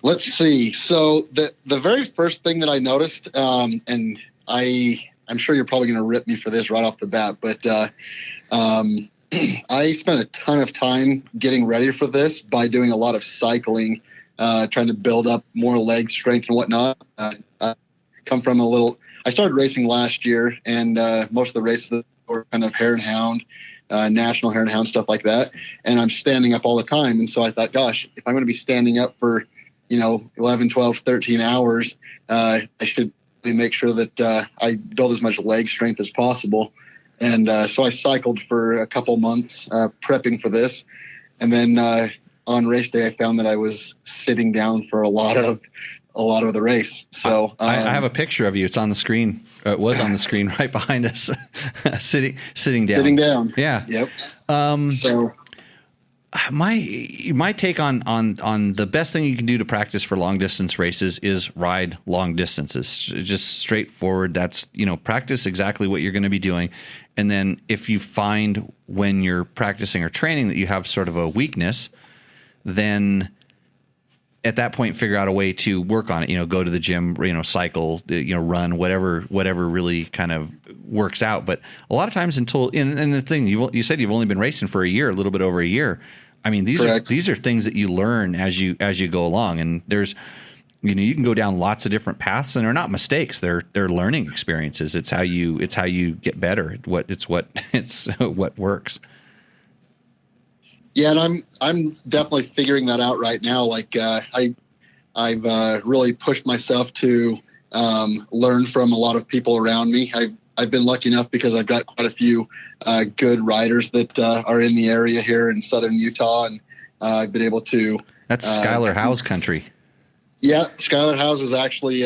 F: Let's see. So the very first thing that I noticed, and I'm sure you're probably going to rip me for this right off the bat, but I spent a ton of time getting ready for this by doing a lot of cycling, trying to build up more leg strength and whatnot. I come from I started racing last year, and most of the races were kind of hare and hound, national hare and hound, stuff like that. And I'm standing up all the time. And so I thought, gosh, if I'm going to be standing up for, 11, 12, 13 hours, I should make sure that I build as much leg strength as possible. And so I cycled for a couple months prepping for this. And then on race day, I found that I was sitting down for a lot of the race. So
C: I have a picture of you. It's on the screen. It was on the screen right behind us, sitting down.
F: Sitting down.
C: Yeah.
F: Yep.
C: So my take on the best thing you can do to practice for long distance races is ride long distances. Just straightforward. That's, practice exactly what you're going to be doing. And then if you find when you're practicing or training that you have sort of a weakness, then at that point, figure out a way to work on it, go to the gym, cycle, run, whatever really kind of works out. But a lot of times and the thing, you said you've only been racing for a year, a little bit over a year. I mean, these are things that you learn as you go along. And there's, you can go down lots of different paths, and they're not mistakes. They're learning experiences. It's how you get better. It's what works.
F: Yeah, and I'm definitely figuring that out right now. Like I've really pushed myself to learn from a lot of people around me. I've been lucky enough because I've got quite a few good riders that are in the area here in southern Utah, and I've been able to.
C: That's Skylar Howe's country.
F: Yeah, Skylar Howe's is actually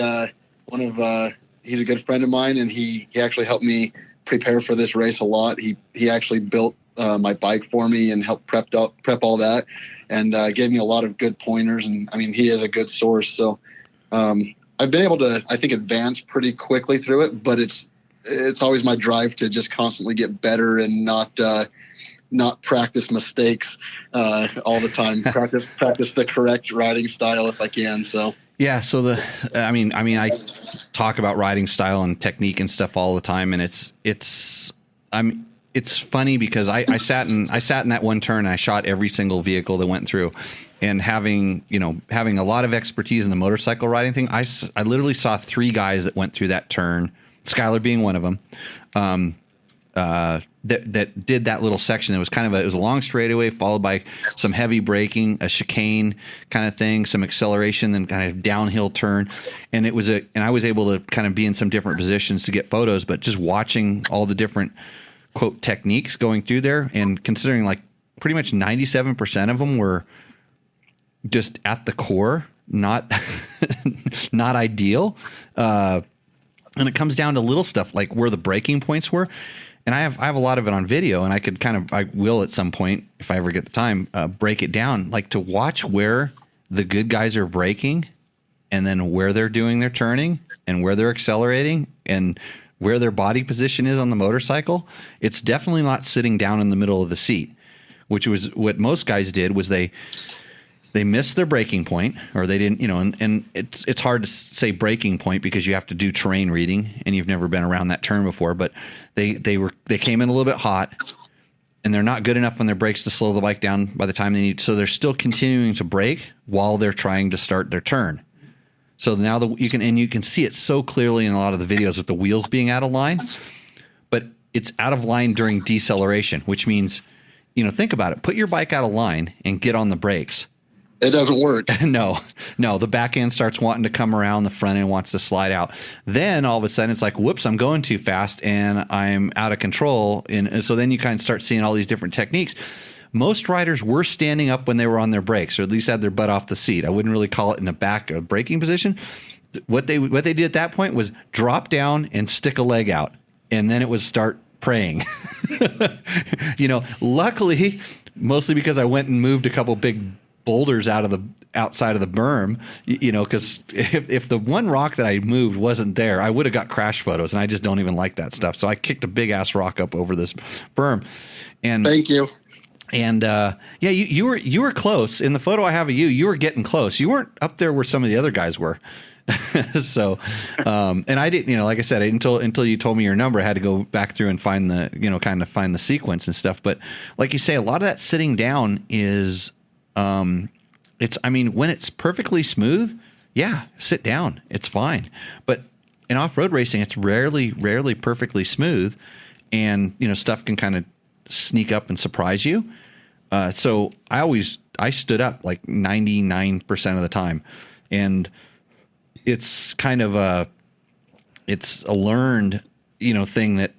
F: one of. He's a good friend of mine, and he actually helped me prepare for this race a lot. He actually built my bike for me and helped prep all that, and gave me a lot of good pointers. And I mean, he is a good source. So I've been able to, I think, advance pretty quickly through it. But it's always my drive to just constantly get better and not practice mistakes all the time. practice the correct riding style if I can. So.
C: Yeah. So I talk about riding style and technique and stuff all the time, and it's funny because I sat in that one turn and I shot every single vehicle that went through, and having a lot of expertise in the motorcycle riding thing, I literally saw 3 guys that went through that turn, Skylar being one of them, that did that little section. It was a long straightaway followed by some heavy braking, a chicane kind of thing, some acceleration, then kind of downhill turn. And I was able to kind of be in some different positions to get photos, but just watching all the different quote techniques going through there, and considering like pretty much 97% of them were just at the core, not ideal. And it comes down to little stuff like where the breaking points were. And I have a lot of it on video, and I will at some point, if I ever get the time, break it down, like to watch where the good guys are braking, and then where they're doing their turning, and where they're accelerating, and where their body position is on the motorcycle. It's definitely not sitting down in the middle of the seat, which was what most guys did. Was they missed their braking point, or they didn't, and it's hard to say braking point because you have to do terrain reading, and you've never been around that turn before. But they came in a little bit hot, and they're not good enough on their brakes to slow the bike down by the time they need. So they're still continuing to brake while they're trying to start their turn. So now you can see it so clearly in a lot of the videos with the wheels being out of line, but it's out of line during deceleration, which means, think about it. Put your bike out of line and get on the brakes.
F: It doesn't work.
C: No. The back end starts wanting to come around, the front end wants to slide out. Then all of a sudden it's like, whoops, I'm going too fast and I'm out of control. And so then you kind of start seeing all these different techniques. Most riders were standing up when they were on their brakes, or at least had their butt off the seat. I wouldn't really call it in the back of braking position. What they did at that point was drop down and stick a leg out, and then it was start praying. Luckily, mostly because I went and moved a couple big boulders outside of the berm, because if the one rock that I moved wasn't there, I would have got crash photos, and I just don't even like that stuff. So I kicked a big ass rock up over this berm. And
F: thank you.
C: And you were close in the photo I have of you. You were getting close. You weren't up there where some of the other guys were. So, and I didn't, like I said, until you told me your number, I had to go back through and find find the sequence and stuff. But like you say, a lot of that sitting down is, when it's perfectly smooth, yeah, sit down, it's fine. But in off-road racing, it's rarely perfectly smooth, and stuff can kind of sneak up and surprise you. So I stood up like 99% of the time, and it's kind of a learned, thing that,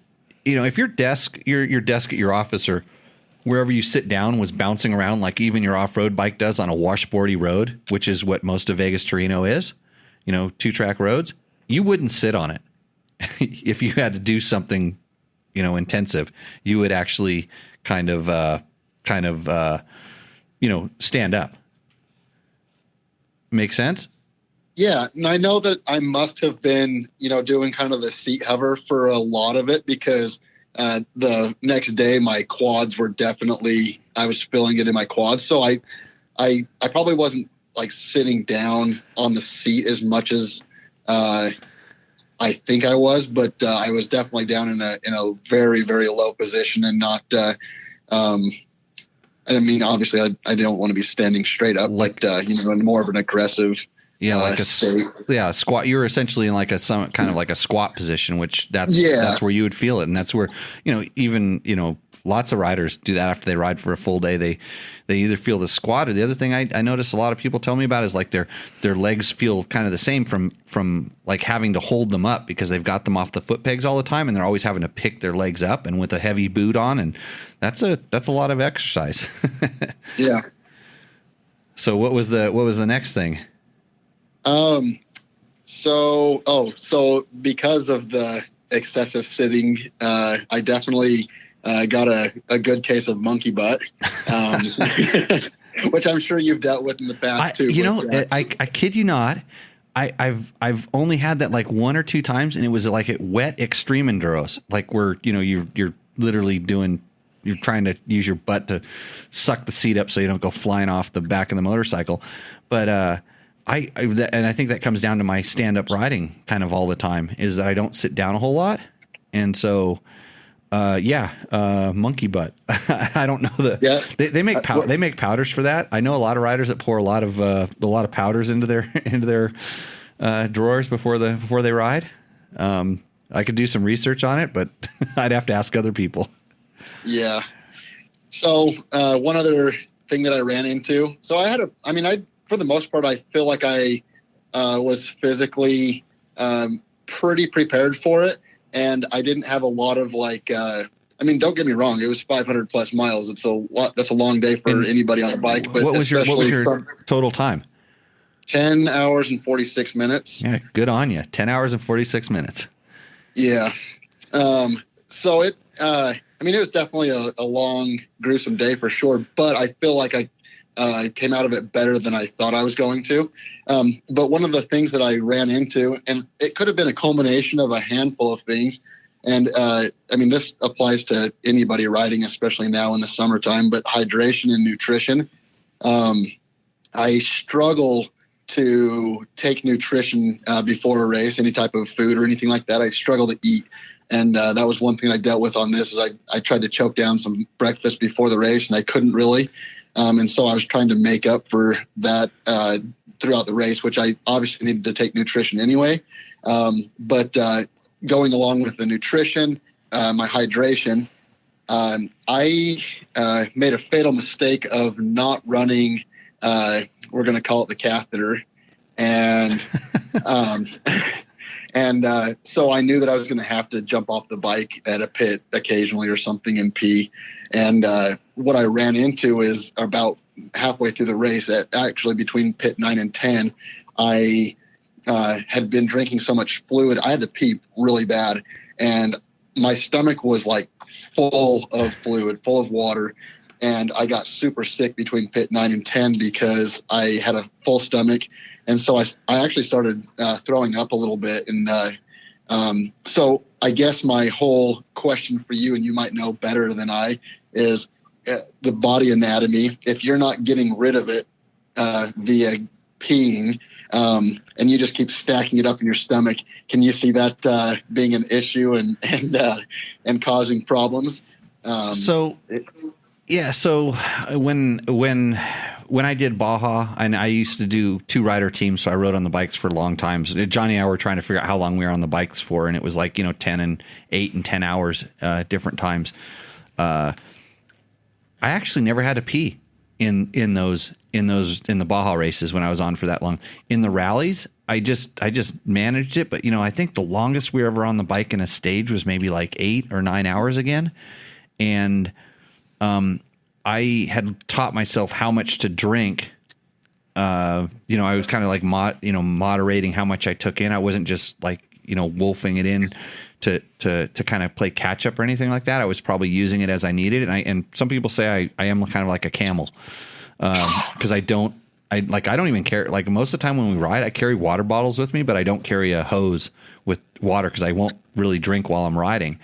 C: if your desk at your office or wherever you sit down was bouncing around like even your off-road bike does on a washboardy road, which is what most of Vegas to Reno is, 2-track roads, you wouldn't sit on it. If you had to do something, intensive, you would actually kind of stand up. Make sense?
F: Yeah, and I know that I must have been, doing kind of the seat hover for a lot of it, because the next day my quads were I was feeling it in my quads. So I probably wasn't like sitting down on the seat as much as I think I was, but I was definitely down in a very, very low position, and not. Obviously, I don't want to be standing straight up, in more of an aggressive.
C: Yeah, like a squat. You're essentially in like kind of like a squat position, which that's where you would feel it, and that's where even lots of riders do that after they ride for a full day. They either feel the squat, or the other thing I notice a lot of people tell me about is like their legs feel kind of the same from like having to hold them up because they've got them off the foot pegs all the time, and they're always having to pick their legs up, and with a heavy boot on, and that's a lot of exercise.
F: Yeah.
C: So what was the next thing?
F: So because of the excessive sitting, I definitely got a good case of monkey butt, which I'm sure you've dealt with in the past too.
C: I kid you not. I've only had that like 1 or 2 times, and it was like at wet extreme enduros, like where you're literally you're trying to use your butt to suck the seat up so you don't go flying off the back of the motorcycle, but I think that comes down to my stand-up riding kind of all the time, is that I don't sit down a whole lot. And so, monkey butt. I don't know they make powders for that. I know a lot of riders that pour a lot of powders into their drawers before they ride. I could do some research on it, but I'd have to ask other people. Yeah.
F: So, one other thing that I ran into, for the most part, I feel like I was physically pretty prepared for it, and I didn't have a lot of don't get me wrong, it was 500 plus miles. It's a lot. That's a long day for anybody on a bike. But
C: what was your total time?
F: 10 hours and 46 minutes.
C: Yeah, good on you. 10 hours and 46 minutes.
F: Yeah. So it was definitely a long, gruesome day for sure, but I feel like I came out of it better than I thought I was going to. But one of the things that I ran into, and it could have been a culmination of a handful of things, and this applies to anybody riding, especially now in the summertime, but hydration and nutrition. I struggle to take nutrition before a race, any type of food or anything like that. I struggle to eat. And that was one thing I dealt with on this, is I tried to choke down some breakfast before the race, and I couldn't really. And so I was trying to make up for that throughout the race, which I obviously needed to take nutrition anyway. But going along with the nutrition, my hydration, I made a fatal mistake of not running, we're going to call it the catheter. And so I knew that I was going to have to jump off the bike at a pit occasionally or something and pee. And what I ran into is about halfway through the race, actually between pit 9 and 10, I had been drinking so much fluid. I had to pee really bad. And my stomach was like full of fluid, full of water. And I got super sick between pit 9 and 10 because I had a full stomach. And so I actually started throwing up a little bit. And so I guess my whole question for you, and you might know better than I, is the body anatomy. If you're not getting rid of it via peeing, and you just keep stacking it up in your stomach. Can you see that being an issue and causing problems?
C: So when I did Baja, and I used to do 2-rider teams, so I rode on the bikes for long times. Johnny and I were trying to figure out how long we were on the bikes for, and it was like 10 and 8 and 10 hours different times. I actually never had to pee in the Baja races when I was on for that long. In the rallies, I just managed it, but I think the longest we were ever on the bike in a stage was maybe like 8 or 9 hours again, and I had taught myself how much to drink. I was kind of like moderating how much I took in. I wasn't just like wolfing it in to kind of play catch up or anything like that. I was probably using it as I needed, and some people say I am kind of like a camel, because I don't even carry, like most of the time when we ride, I carry water bottles with me, but I don't carry a hose with water because I won't really drink while I'm riding.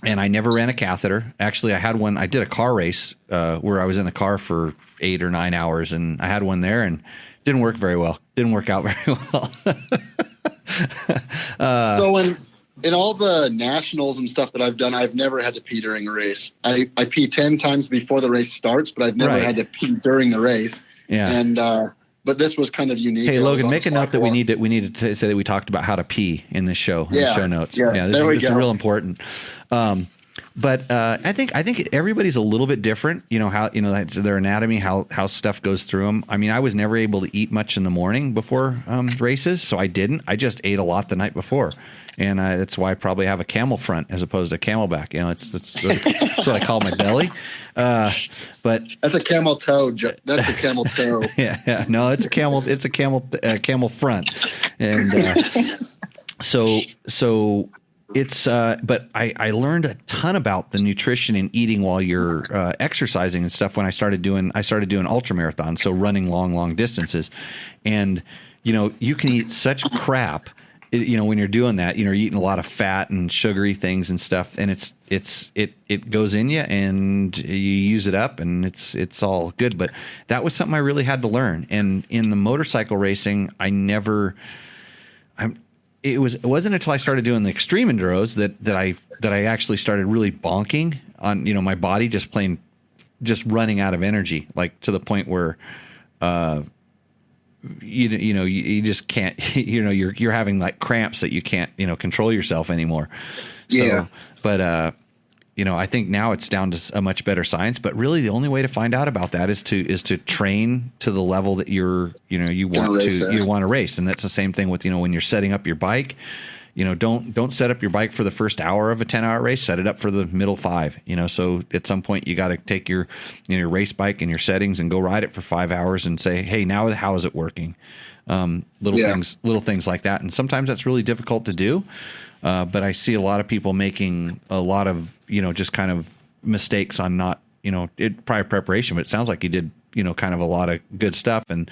C: And I never ran a catheter. Actually, I had one. I did a car race where I was in the car for 8 or 9 hours, and I had one there, and didn't work very well. Didn't work out very well.
F: So in all the nationals and stuff that I've done, I've never had to pee during a race. I pee 10 times before the race starts, but I've never had to pee during the race. Yeah. And but this was kind
C: Hey,
F: kind of unique.
C: Logan, make a note that we need to say that we talked about how to pee in this show, in the show notes.
F: Yeah,
C: this is real important. But I think everybody's a little bit different. How their anatomy, how stuff goes through them. I mean, I was never able to eat much in the morning before races, so I didn't. I just ate a lot the night before, and that's why I probably have a camel front as opposed to camelback. That's what I call my belly. But
F: that's a camel toe. That's a camel toe.
C: yeah. No, it's a camel. It's a camel front, and so. It's but I learned a ton about the nutrition and eating while you're exercising and stuff when I started doing ultra marathons, so running long distances. And you can eat such crap when you're doing that. You're eating a lot of fat and sugary things and stuff, and it goes in you and you use it up, and it's all good. But that was something I really had to learn. And in the motorcycle racing, it wasn't until I started doing the extreme enduros that I actually started really bonking on my body, just running out of energy, like to the point where you just can't you're having like cramps that you can't control yourself anymore. So but I think now it's down to a much better science, but really the only way to find out about that is to train to the level that you want to race. And that's the same thing with, when you're setting up your bike, don't set up your bike for the first hour of a 10-hour race, set it up for the middle 5, so at some point you got to take your, your race bike and your settings and go ride it for 5 hours and say, hey, now how is it working? Little things like that. And sometimes that's really difficult to do. But I see a lot of people making a lot of, just kind of mistakes on not, prior preparation, but it sounds like you did, kind of a lot of good stuff. And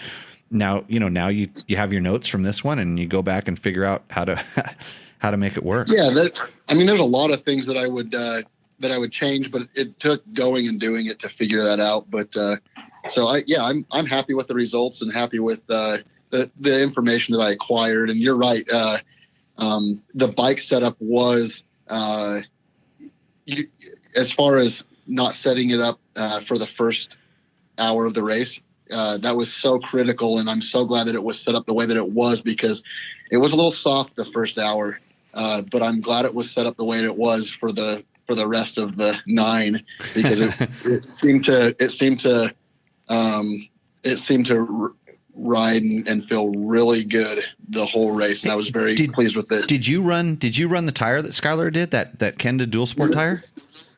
C: now you have your notes from this one and you go back and figure out how to make it work.
F: Yeah. There's a lot of things that I would change, but it took going and doing it to figure that out. But, I'm happy with the results and happy with, the information that I acquired. And you're right. The bike setup was, as far as not setting it up for the first hour of the race, that was so critical. And I'm so glad that it was set up the way that it was, because it was a little soft the first hour. But I'm glad it was set up the way it was for the rest of the 9, because it seemed to ride and feel really good the whole race, and I was very pleased with it.
C: Did you run the tire that Skylar did, that Kenda dual sport tire?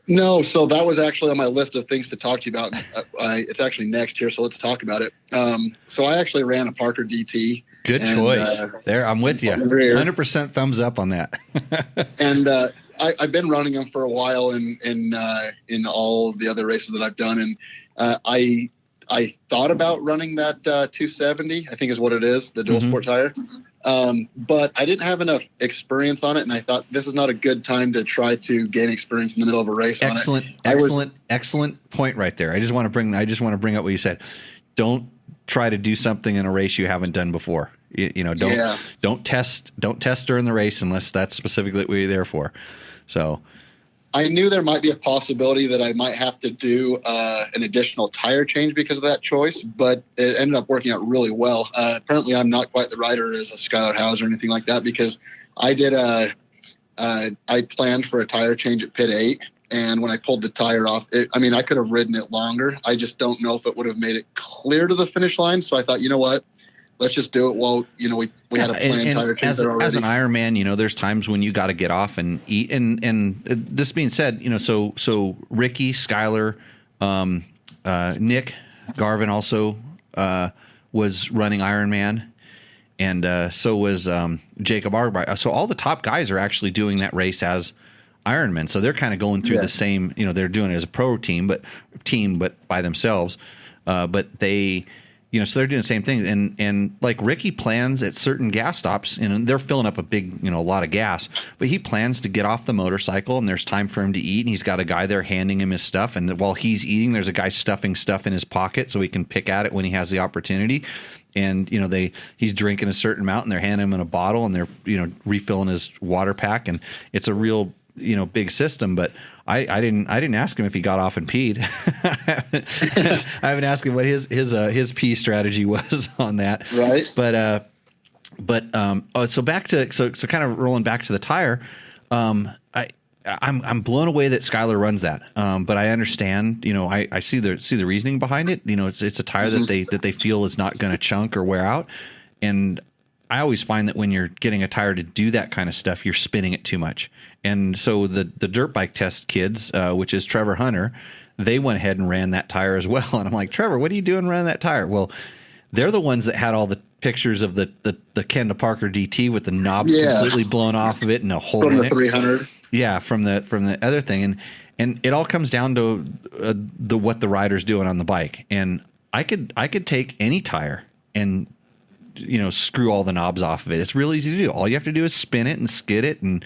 F: No, so that was actually on my list of things to talk to you about. It's actually next here, so let's talk about it. So I actually ran a Parker DT.
C: Good choice. There, I'm with you. 100% thumbs up on that.
F: And I've been running them for a while in all the other races that I've done, and I thought about running that 270, I think is what it is, the dual sport tire. But I didn't have enough experience on it, and I thought this is not a good time to try to gain experience in the middle of a race.
C: Excellent point right there. I just want to bring up what you said. don't try to do something in a race you haven't done before. Don't test during the race unless that's specifically what you're there for. So
F: I knew there might be a possibility that I might have to do an additional tire change because of that choice, but it ended up working out really well. Apparently I'm not quite the rider as a Skylar Howes or anything like that, because I did I planned for a tire change at pit 8. And when I pulled the tire off, I could have ridden it longer. I just don't know if it would have made it clear to the finish line. So I thought, you know what? Let's just do it while, we had a planned tire change there already.
C: As an Ironman, there's times when you got to get off and eat. And this being said, so Ricky, Skylar, Nick Garvin also was running Ironman. And so was Jacob Arby. So all the top guys are actually doing that race as Ironman. So they're kind of going through the same, they're doing it as a pro team, but by themselves. But they, so they're doing the same thing. And like Ricky plans at certain gas stops, and they're filling up a lot of gas, but he plans to get off the motorcycle and there's time for him to eat. And he's got a guy there handing him his stuff. And while he's eating, there's a guy stuffing stuff in his pocket so he can pick at it when he has the opportunity. And, he's drinking a certain amount and they're handing him in a bottle and they're, refilling his water pack. And it's a real, big system, but I didn't ask him if he got off and peed. I haven't asked him what his pee strategy was on that.
F: Right.
C: So back to, so kind of rolling back to the tire. I'm blown away that Skylar runs that. But I understand, I see the reasoning behind it. It's a tire that they feel is not going to chunk or wear out. And I always find that when you're getting a tire to do that kind of stuff, you're spinning it too much. And so the dirt bike test kids, which is Trevor Hunter, they went ahead and ran that tire as well. And I'm like, Trevor, what are you doing running that tire? Well, they're the ones that had all the pictures of the Kendall Parker DT with the knobs completely blown off of it and a hole
F: from
C: in
F: the
C: it.
F: 300.
C: Yeah, from the other thing. And it all comes down to what the rider's doing on the bike. And I could take any tire and screw all the knobs off of it. It's real easy to do. All you have to do is spin it and skid it. And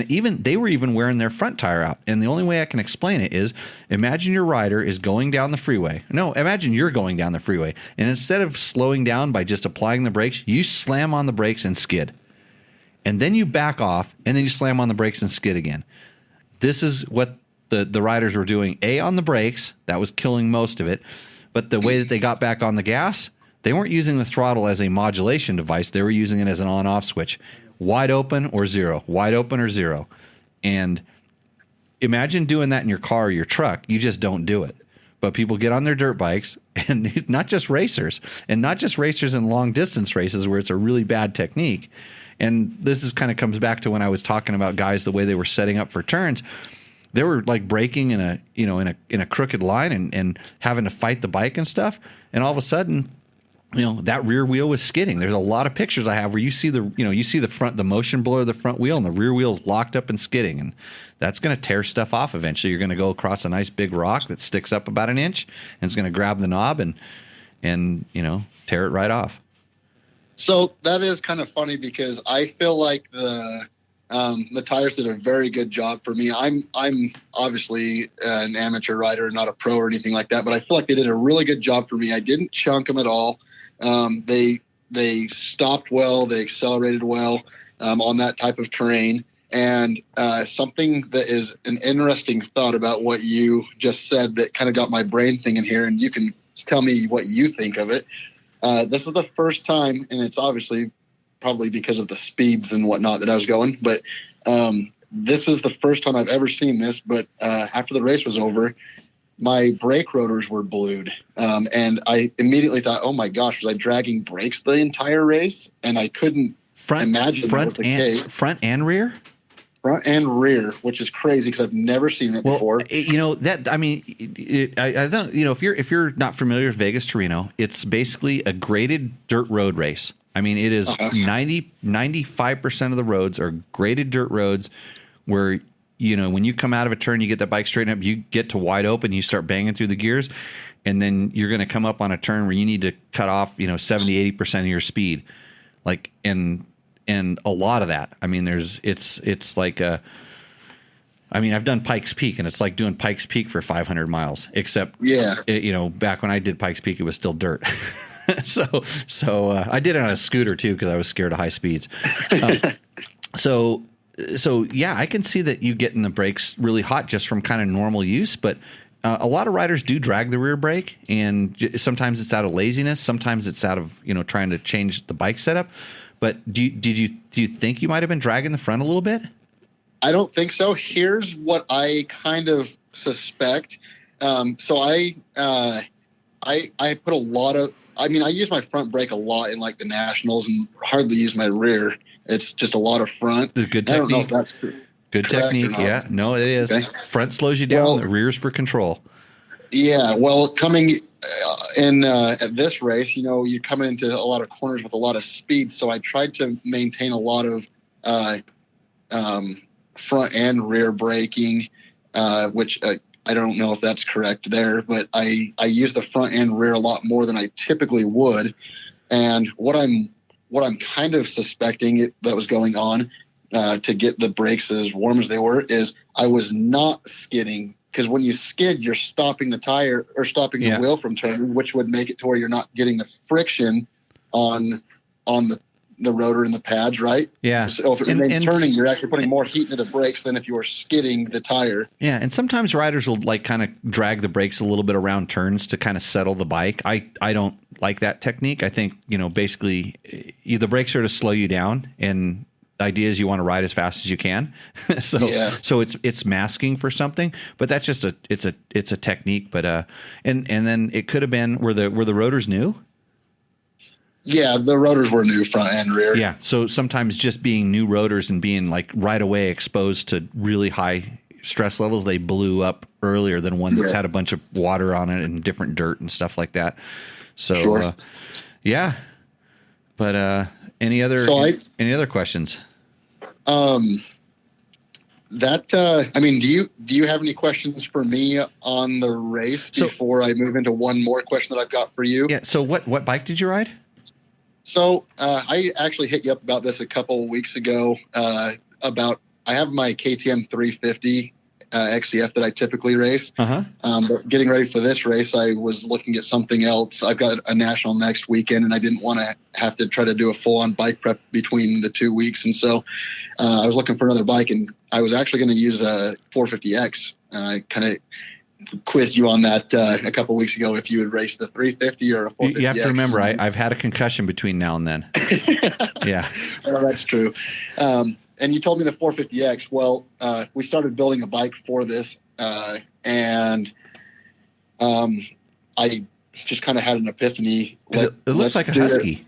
C: even they were even wearing their front tire out. And the only way I can explain it is imagine your rider is going down the freeway. No, imagine you're going down the freeway. And instead of slowing down by just applying the brakes, you slam on the brakes and skid. And then you back off and then you slam on the brakes and skid again. This is what the riders were doing. On the brakes, that was killing most of it. But the way that they got back on the gas, they weren't using the throttle as a modulation device. They were using it as an on-off switch. Wide open or zero. Wide open or zero. And imagine doing that in your car or your truck. You just don't do it. But people get on their dirt bikes, and not just racers, and not just racers in long-distance races where it's a really bad technique. And this is kind of comes back to when I was talking about guys, the way they were setting up for turns. They were like braking in a crooked line and having to fight the bike and stuff. And all of a sudden, that rear wheel was skidding. There's a lot of pictures I have where you see the motion blur of the front wheel and the rear wheel's locked up and skidding. And that's going to tear stuff off eventually. You're going to go across a nice big rock that sticks up about an inch and it's going to grab the knob and tear it right off.
F: So that is kind of funny because I feel like the tires did a very good job for me. I'm obviously an amateur rider, not a pro or anything like that, but I feel like they did a really good job for me. I didn't chunk them at all. They stopped well. They accelerated well on that type of terrain. And something that is an interesting thought about what you just said that kind of got my brain thinking here, and you can tell me what you think of it. This is the first time, and it's obviously probably because of the speeds and whatnot that I was going, but this is the first time I've ever seen this. But after the race was over, my brake rotors were blued. And I immediately thought, oh my gosh, was I dragging brakes the entire race? And I couldn't imagine that was the case.
C: Front and rear?
F: Front and rear, which is crazy because I've never seen it before.
C: I don't, if you're not familiar with Vegas to Reno, it's basically a graded dirt road race. I mean, it is 95% of the roads are graded dirt roads where, when you come out of a turn, you get the bike straightened up, you get to wide open, you start banging through the gears, and then you're going to come up on a turn where you need to cut off, 70, 80% of your speed. And a lot of that, I mean, it's like I mean, I've done Pikes Peak, and it's like doing Pikes Peak for 500 miles, except, back when I did Pikes Peak, it was still dirt. So I did it on a scooter too, because I was scared of high speeds. So yeah, I can see that you getting the brakes really hot just from kind of normal use, but a lot of riders do drag the rear brake, and sometimes it's out of laziness, sometimes it's out of trying to change the bike setup. But do you think you might have been dragging the front a little bit?
F: I don't think so. Here's what I kind of suspect. So I put a lot of. I mean, I use my front brake a lot in like the nationals, and hardly use my rear. It's just a lot of front.
C: Good technique.
F: I don't know if that's
C: good technique. Yeah, no, it is. Okay. Front slows you down. The rear's for control. Yeah.
F: Well, coming in at this race, you're coming into a lot of corners with a lot of speed. So I tried to maintain a lot of front and rear braking, which I don't know if that's correct there, but I use the front and rear a lot more than I typically would. And what I'm kind of suspecting that was going on to get the brakes as warm as they were is I was not skidding, because when you skid, you're stopping the tire or stopping the wheel from turning, which would make it to where you're not getting the friction on the rotor and the pads, right?
C: Yeah.
F: So if it remains turning, you're actually putting more heat into the brakes than if you were skidding the tire.
C: Yeah, and sometimes riders will like kind of drag the brakes a little bit around turns to kind of settle the bike. I don't like that technique. I think, basically the brakes are to slow you down, and the idea is you want to ride as fast as you can. So it's masking for something, but that's just it's a technique. But and then it could have been were the rotors new?
F: Yeah, the rotors were new, front and rear.
C: Yeah, so sometimes just being new rotors and being like right away exposed to really high stress levels, they blew up earlier than one that's had a bunch of water on it and different dirt and stuff like that. So,
F: sure.
C: But any other questions?
F: I mean, do you have any questions for me on the race before I move into one more question that I've got for you?
C: Yeah. So what bike did you ride?
F: So I actually hit you up about this a couple of weeks ago. I have my KTM 350 XCF that I typically race. But getting ready for this race, I was looking at something else. I've got a national next weekend, and I didn't want to have to try to do a full-on bike prep between the 2 weeks. And so I was looking for another bike, and I was actually going to use a 450X. I kind of quizzed you on that a couple of weeks ago, if you would race the 350 or a 450X.
C: You have to remember, I've had a concussion between now and then. Yeah.
F: Well, that's true. And you told me the 450X. Well, we started building a bike for this, and I just kind of had an epiphany.
C: It looks like a Husky.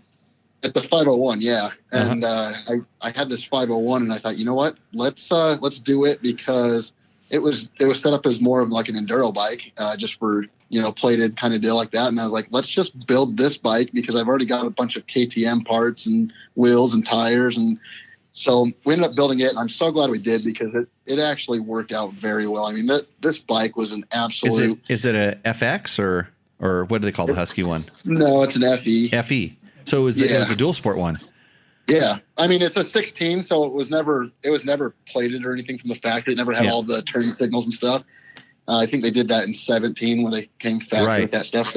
F: At the 501, yeah. And I had this 501, and I thought, you know what? Let's do it, because it was set up as more of like an enduro bike, just for plated kind of deal like that. And I was like, let's just build this bike, because I've already got a bunch of KTM parts and wheels and tires, and so we ended up building it. And I'm so glad we did, because it actually worked out very well. I mean, this bike was an absolute.
C: Is it a FX or what do they call the Husky one?
F: No, it's an FE.
C: FE. So it was the dual sport one.
F: Yeah, I mean, it's a 16, so it was never plated or anything from the factory. It never had all the turn signals and stuff. I think they did that in 17 when they came factory with that stuff.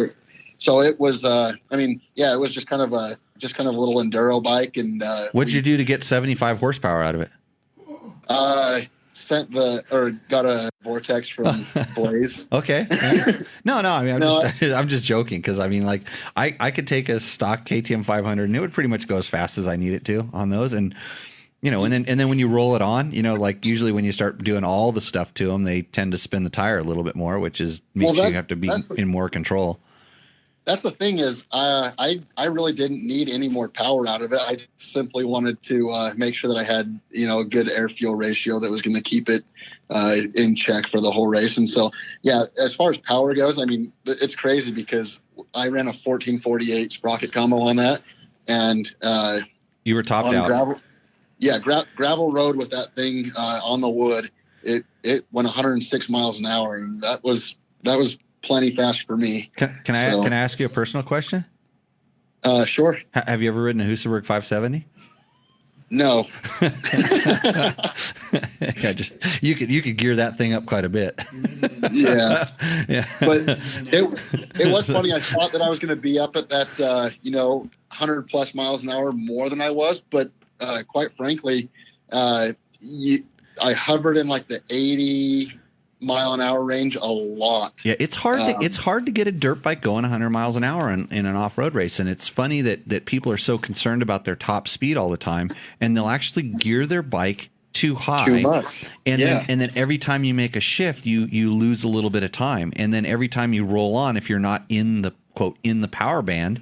F: So it was, it was just kind of a little enduro bike. And
C: what did you do to get 75 horsepower out of it?
F: Got a Vortex from Blaze.
C: Okay. No. I mean, I'm just joking, because I mean, like, I could take a stock KTM 500 and it would pretty much go as fast as I need it to on those. And and then when you roll it on, like usually when you start doing all the stuff to them, they tend to spin the tire a little bit more, which makes you have to be in more control.
F: That's the thing is, I really didn't need any more power out of it. I simply wanted to make sure that I had, a good air fuel ratio that was going to keep it in check for the whole race. And so, yeah, as far as power goes, I mean, it's crazy, because I ran a 1448 sprocket combo on that, and
C: you were topped out.
F: Gravel road with that thing on the wood. It went 106 miles an hour, and that was plenty fast for me.
C: Can I ask you a personal question?
F: Sure.
C: Have you ever ridden a Husaberg 570?
F: No.
C: Yeah, you could gear that thing up quite a bit.
F: Yeah.
C: Yeah.
F: But it was funny. I thought that I was going to be up at that, 100 plus miles an hour more than I was. But quite frankly, I hovered in like the 80 mile an hour range a lot.
C: Yeah, it's hard to get a dirt bike going 100 miles an hour in an off-road race, and it's funny that people are so concerned about their top speed all the time, and they'll actually gear their bike too high.
F: Too much.
C: And then every time you make a shift, you lose a little bit of time, and then every time you roll on, if you're not in the in the power band,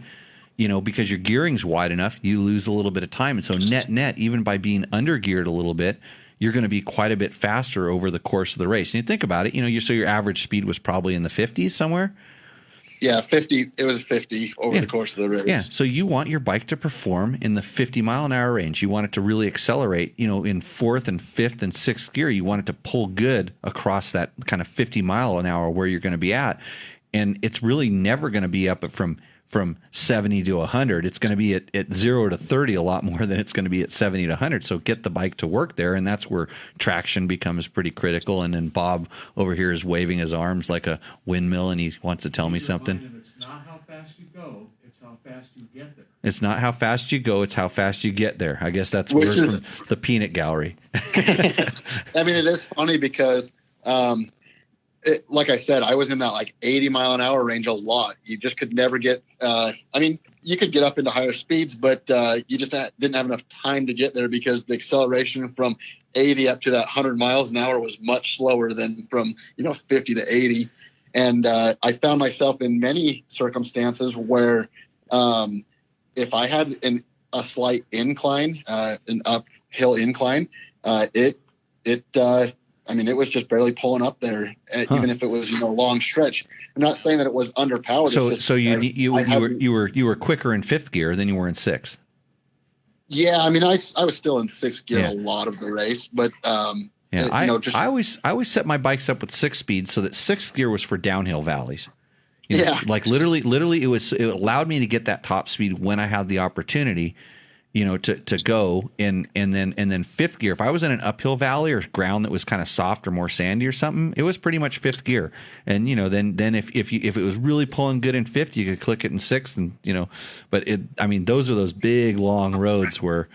C: because your gearing's wide enough, you lose a little bit of time, and so net, even by being under geared a little bit, you're going to be quite a bit faster over the course of the race. And you think about it, so your average speed was probably in the 50s somewhere.
F: Yeah, 50. It was 50 over the course of the race.
C: Yeah, so you want your bike to perform in the 50 mile an hour range. You want it to really accelerate, in fourth and fifth and sixth gear. You want it to pull good across that kind of 50 mile an hour where you're going to be at. And it's really never going to be up from 70 to 100. It's going to be at 0 to 30 a lot more than it's going to be at 70 to 100. So get the bike to work there, and that's where traction becomes pretty critical. And then Bob over here is waving his arms like a windmill, and he wants to tell me something.
E: It's not how fast you go, it's how fast you get there.
C: It's not how fast you go, it's how fast you get there. I guess that's word from the peanut gallery.
F: I mean, it is funny because like I said, I was in that like 80 mile an hour range a lot. You just could never get, you could get up into higher speeds, but you just didn't have enough time to get there because the acceleration from 80 up to that 100 miles an hour was much slower than from, 50 to 80. And I found myself in many circumstances where if I had a slight incline, an uphill incline, it was just barely pulling up there, even if it was a long stretch. I'm not saying that it was underpowered.
C: So you were quicker in fifth gear than you were in sixth.
F: Yeah, I mean, I was still in sixth gear a lot of the race, but
C: I always set my bikes up with 6 speeds so that sixth gear was for downhill valleys. Like literally, it allowed me to get that top speed when I had the opportunity. To go and then fifth gear. If I was in an uphill valley or ground that was kind of soft or more sandy or something, it was pretty much fifth gear. And then if it was really pulling good in fifth, you could click it in sixth, and but those are those big long roads where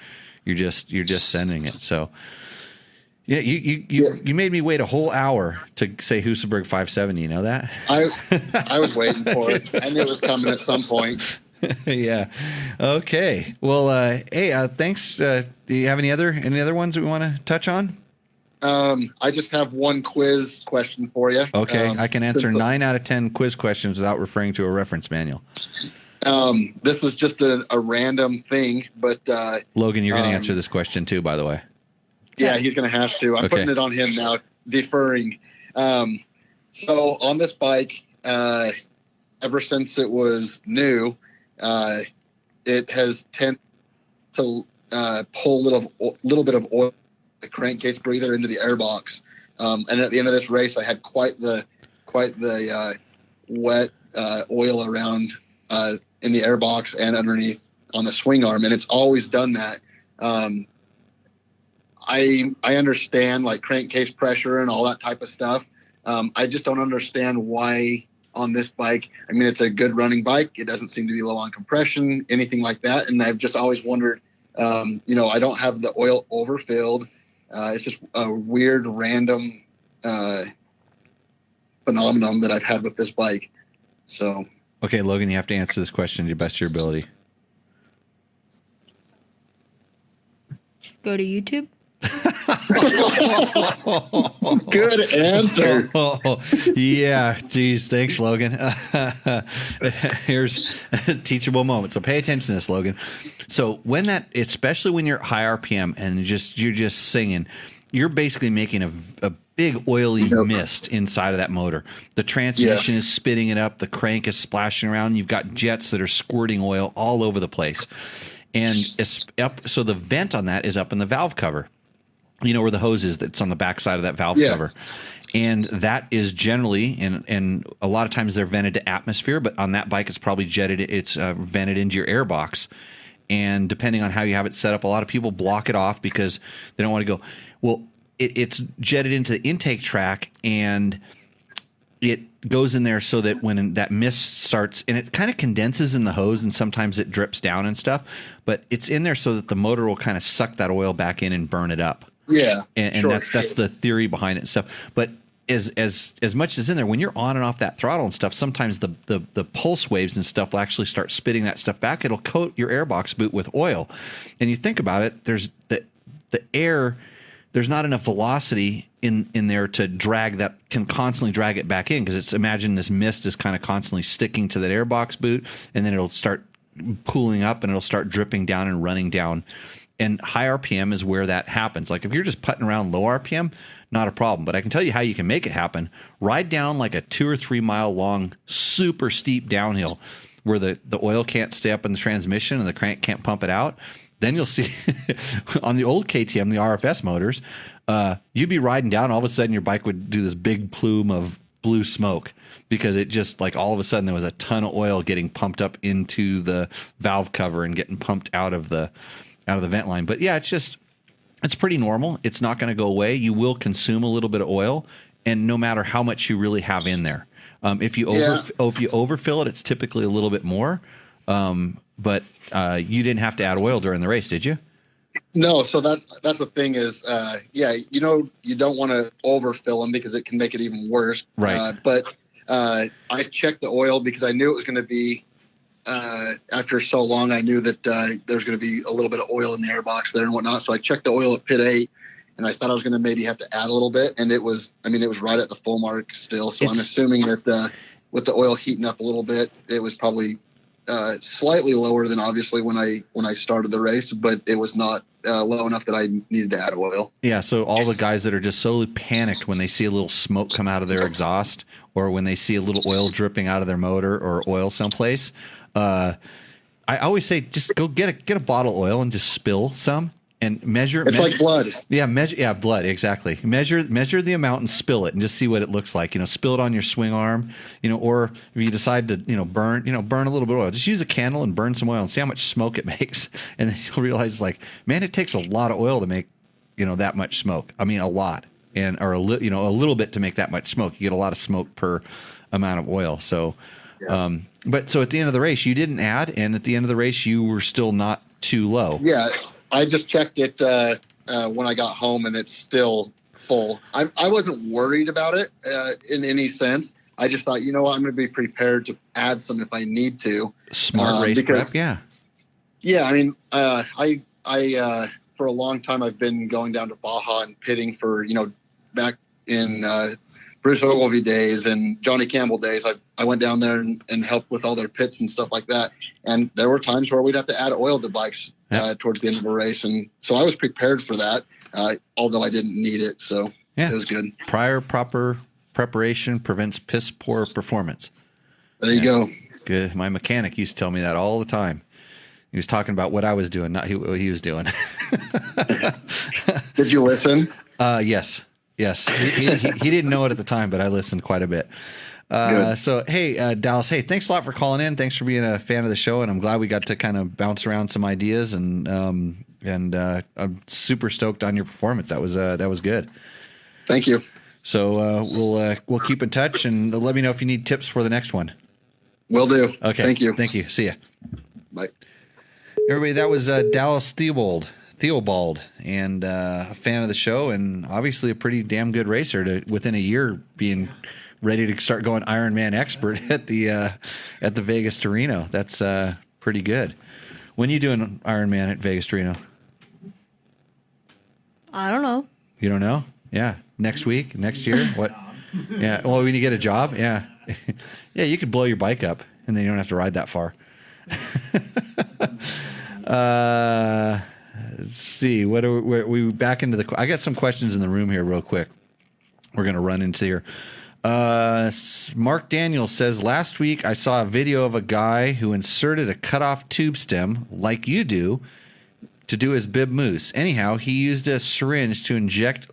C: you're just sending it. So yeah, you made me wait a whole hour to say Husaberg 570. You know that?
F: I was waiting for it. I knew it was coming at some point.
C: Yeah. Okay. Well, hey, thanks. Do you have any other ones that we want to touch on?
F: I just have one quiz question for you.
C: Okay. I can answer 9 out of 10 quiz questions without referring to a reference manual.
F: This is just a random thing, but
C: Logan, you're going to answer this question too, by the way.
F: Yeah, he's going to have to. I'm putting it on him now, deferring. So on this bike, ever since it was new, it has tended to pull a little bit of oil, the crankcase breather, into the airbox. And at the end of this race, I had quite the wet oil around in the airbox and underneath on the swing arm, and it's always done that. I understand like crankcase pressure and all that type of stuff. I just don't understand why on this bike. I mean, it's a good running bike. It doesn't seem to be low on compression, anything like that. And I've just always wondered, I don't have the oil overfilled. It's just a weird, random phenomenon that I've had with this bike. So.
C: Okay, Logan, you have to answer this question to the best of your ability.
D: Go to YouTube.
F: Good answer.
C: Yeah, geez, thanks, Logan. Here's a teachable moment. So pay attention to this, Logan. So especially when you're high RPM and you're just singing, you're basically making a big oily mist inside of that motor. The transmission is spitting it up. The crank is splashing around. You've got jets that are squirting oil all over the place. And it's up, so the vent on that is up in the valve cover. Where the hose is that's on the back side of that valve cover. And that is generally, and a lot of times they're vented to atmosphere, but on that bike it's probably vented into your airbox. And depending on how you have it set up, a lot of people block it off because they don't want to go, well, it's jetted into the intake track and it goes in there so that when that mist starts, and it kind of condenses in the hose and sometimes it drips down and stuff, but it's in there so that the motor will kind of suck that oil back in and burn it up.
F: Yeah.
C: And
F: sure,
C: that's the theory behind it and stuff. But as much as in there, when you're on and off that throttle and stuff, sometimes the pulse waves and stuff will actually start spitting that stuff back. It'll coat your airbox boot with oil. And you think about it, there's the air, there's not enough velocity in there to can constantly drag it back in, because imagine this mist is kind of constantly sticking to that airbox boot, and then it'll start cooling up and it'll start dripping down and running down. And high RPM is where that happens. Like if you're just putting around low RPM, not a problem. But I can tell you how you can make it happen. Ride down like a 2 or 3 mile long, super steep downhill where the oil can't stay up in the transmission and the crank can't pump it out. Then you'll see on the old KTM, the RFS motors, you'd be riding down, all of a sudden your bike would do this big plume of blue smoke, because it just, like, all of a sudden there was a ton of oil getting pumped up into the valve cover and getting pumped out of the vent line. But yeah, it's pretty normal. It's not going to go away. You will consume a little bit of oil, and no matter how much you really have in there. If you overfill it, it's typically a little bit more. But you didn't have to add oil during the race, did you?
F: No. So that's the thing is, you don't want to overfill them because it can make it even worse.
C: Right.
F: But I checked the oil because I knew it was going to be, after so long, I knew that there was going to be a little bit of oil in the airbox there and whatnot. So I checked the oil at pit 8, and I thought I was going to maybe have to add a little bit. And it was right at the full mark still. So I'm assuming that with the oil heating up a little bit, it was probably slightly lower than obviously when I started the race, but it was not low enough that I needed to add oil. Yeah.
C: So all the guys that are just so panicked when they see a little smoke come out of their exhaust, or when they see a little oil dripping out of their motor or oil someplace, I always say, just go get a bottle of oil and just spill some and measure.
F: It's like blood.
C: Yeah, blood, exactly. Measure the amount and spill it and just see what it looks like. Spill it on your swing arm, or if you decide to, burn a little bit of oil, just use a candle and burn some oil and see how much smoke it makes. And then you'll realize, like, man, it takes a lot of oil to make, that much smoke. I mean, a lot, or a little bit to make that much smoke. You get a lot of smoke per amount of oil. So, yeah. But so at the end of the race, you didn't add, and at the end of the race, you were still not too low.
F: Yeah. I just checked it when I got home, and it's still full. I wasn't worried about it in any sense. I just thought, I'm going to be prepared to add some if I need to.
C: Smart race prep, yeah.
F: Yeah, I mean, I for a long time I've been going down to Baja and pitting for, back in Bruce Ogilvy days and Johnny Campbell days. I went down there and helped with all their pits and stuff like that. And there were times where we'd have to add oil to bikes towards the end of the race. And so I was prepared for that, although I didn't need it. So it was good.
C: Prior proper preparation prevents piss poor performance.
F: There you go.
C: Good. My mechanic used to tell me that all the time. He was talking about what I was doing, not what he was doing.
F: Did you listen?
C: Yes. He didn't know it at the time, but I listened quite a bit. So, hey, Dallas, thanks a lot for calling in. Thanks for being a fan of the show. And I'm glad we got to kind of bounce around some ideas, and I'm super stoked on your performance. That was good.
F: Thank you.
C: So, we'll keep in touch, and let me know if you need tips for the next one.
F: Will do.
C: Okay.
F: Thank you.
C: Thank you. See ya.
F: Bye.
C: Everybody, that was Dallas Theabald, and a fan of the show, and obviously a pretty damn good racer to within a year being ready to start going Ironman expert at the Vegas to Reno. That's pretty good. When are you doing Ironman at Vegas to Reno?
D: I don't know.
C: You don't know? Yeah. Next week? Next year? What? Yeah. Well, when you get a job? Yeah. Yeah, you could blow your bike up, and then you don't have to ride that far. Let's see. What are we back into the? I got some questions in the room here, real quick. We're gonna run into here. Mark Daniels says, last week I saw a video of a guy who inserted a cutoff tube stem like you do to do his bib moose. Anyhow, he used a syringe to inject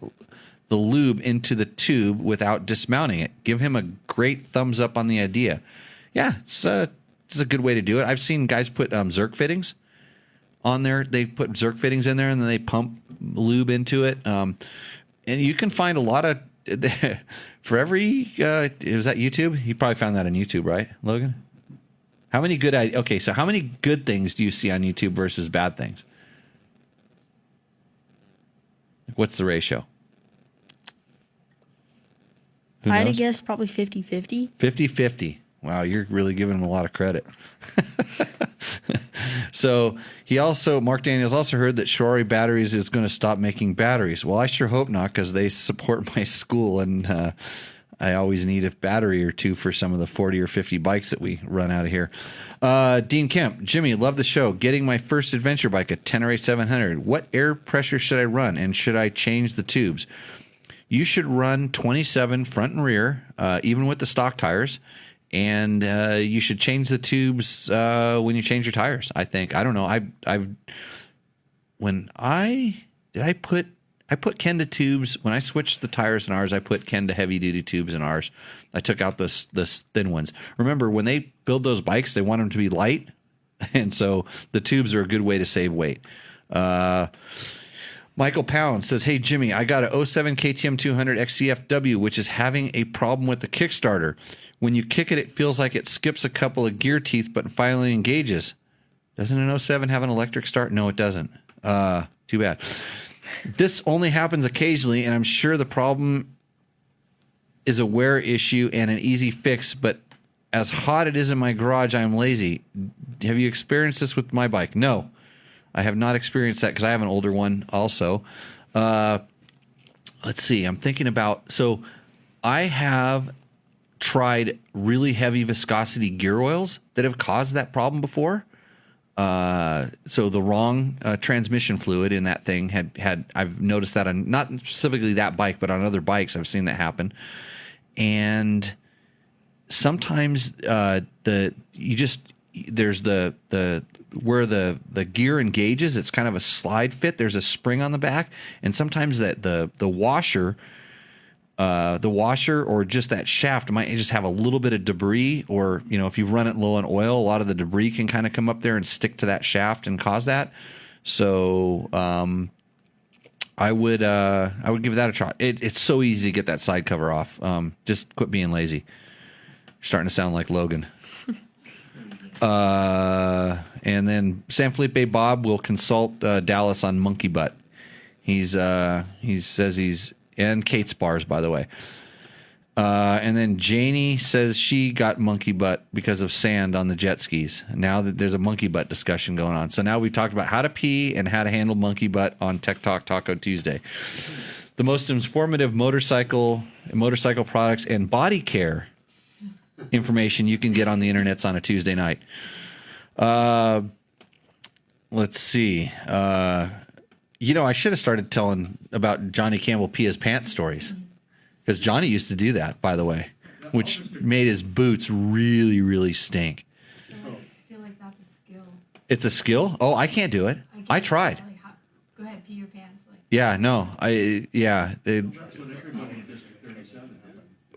C: the lube into the tube without dismounting it. Give him a great thumbs up on the idea. Yeah, it's a good way to do it. I've seen guys put Zerk fittings on there. They put Zerk fittings in there, and then they pump lube into it. And you can find a lot of for every. Was that YouTube? You probably found that on YouTube, right, Logan? How many good? Okay, so how many good things do you see on YouTube versus bad things? What's the ratio? Who
D: I'd
C: knows?
D: guess probably 50-50.
C: 50-50. Wow, you're really giving him a lot of credit. So Mark Daniels also heard that Shoei Batteries is going to stop making batteries. Well, I sure hope not, because they support my school, and I always need a battery or two for some of the 40 or 50 bikes that we run out of here. Dean Kemp, Jimmy, love the show. Getting my first adventure bike, a Tenere 700. What air pressure should I run, and should I change the tubes? You should run 27 front and rear, even with the stock tires. And you should change the tubes when you change your tires, I think. I don't know. I put Kenda tubes when I switched the tires in ours. I put Kenda heavy duty tubes in ours. I took out the thin ones. Remember, when they build those bikes, they want them to be light, and so the tubes are a good way to save weight. Michael Pound says, "Hey Jimmy, I got a 07 KTM 200 XCFW, which is having a problem with the Kickstarter. When you kick it, it feels like it skips a couple of gear teeth, but finally engages. Doesn't an 07 have an electric start? No, it doesn't. Too bad. This only happens occasionally, and I'm sure the problem is a wear issue and an easy fix, but as hot it is in my garage, I am lazy. Have you experienced this with my bike? No, I have not experienced that, because I have an older one also. Let's see. I'm thinking about, so I have tried really heavy viscosity gear oils that have caused that problem before. So the wrong transmission fluid in that thing had I've noticed that on not specifically that bike, but on other bikes I've seen that happen. And sometimes there's the where the gear engages, it's kind of a slide fit. There's a spring on the back, and sometimes that the washer or just that shaft might just have a little bit of debris, or if you run it low on oil, a lot of the debris can kind of come up there and stick to that shaft and cause that. So I would give that a try. It's so easy to get that side cover off. Just quit being lazy. You're starting to sound like Logan. And then San Felipe Bob will consult Dallas on monkey butt. He says he's, and Kate's bars, by the way. And then Janie says she got monkey butt because of sand on the jet skis. Now that there's a monkey butt discussion going on. So now we've talked about how to pee and how to handle monkey butt on Tech Talk Taco Tuesday. The most informative motorcycle products and body care information you can get on the internet's on a Tuesday night. Let's see. I should have started telling about Johnny Campbell pee his pants stories, because Johnny used to do that, by the way, which made his boots really, really stink.
G: I feel like that's a skill.
C: It's a skill? Oh, I can't do it. I tried.
G: Go ahead, pee your pants.
C: Yeah, no.
E: That's what everybody in District 37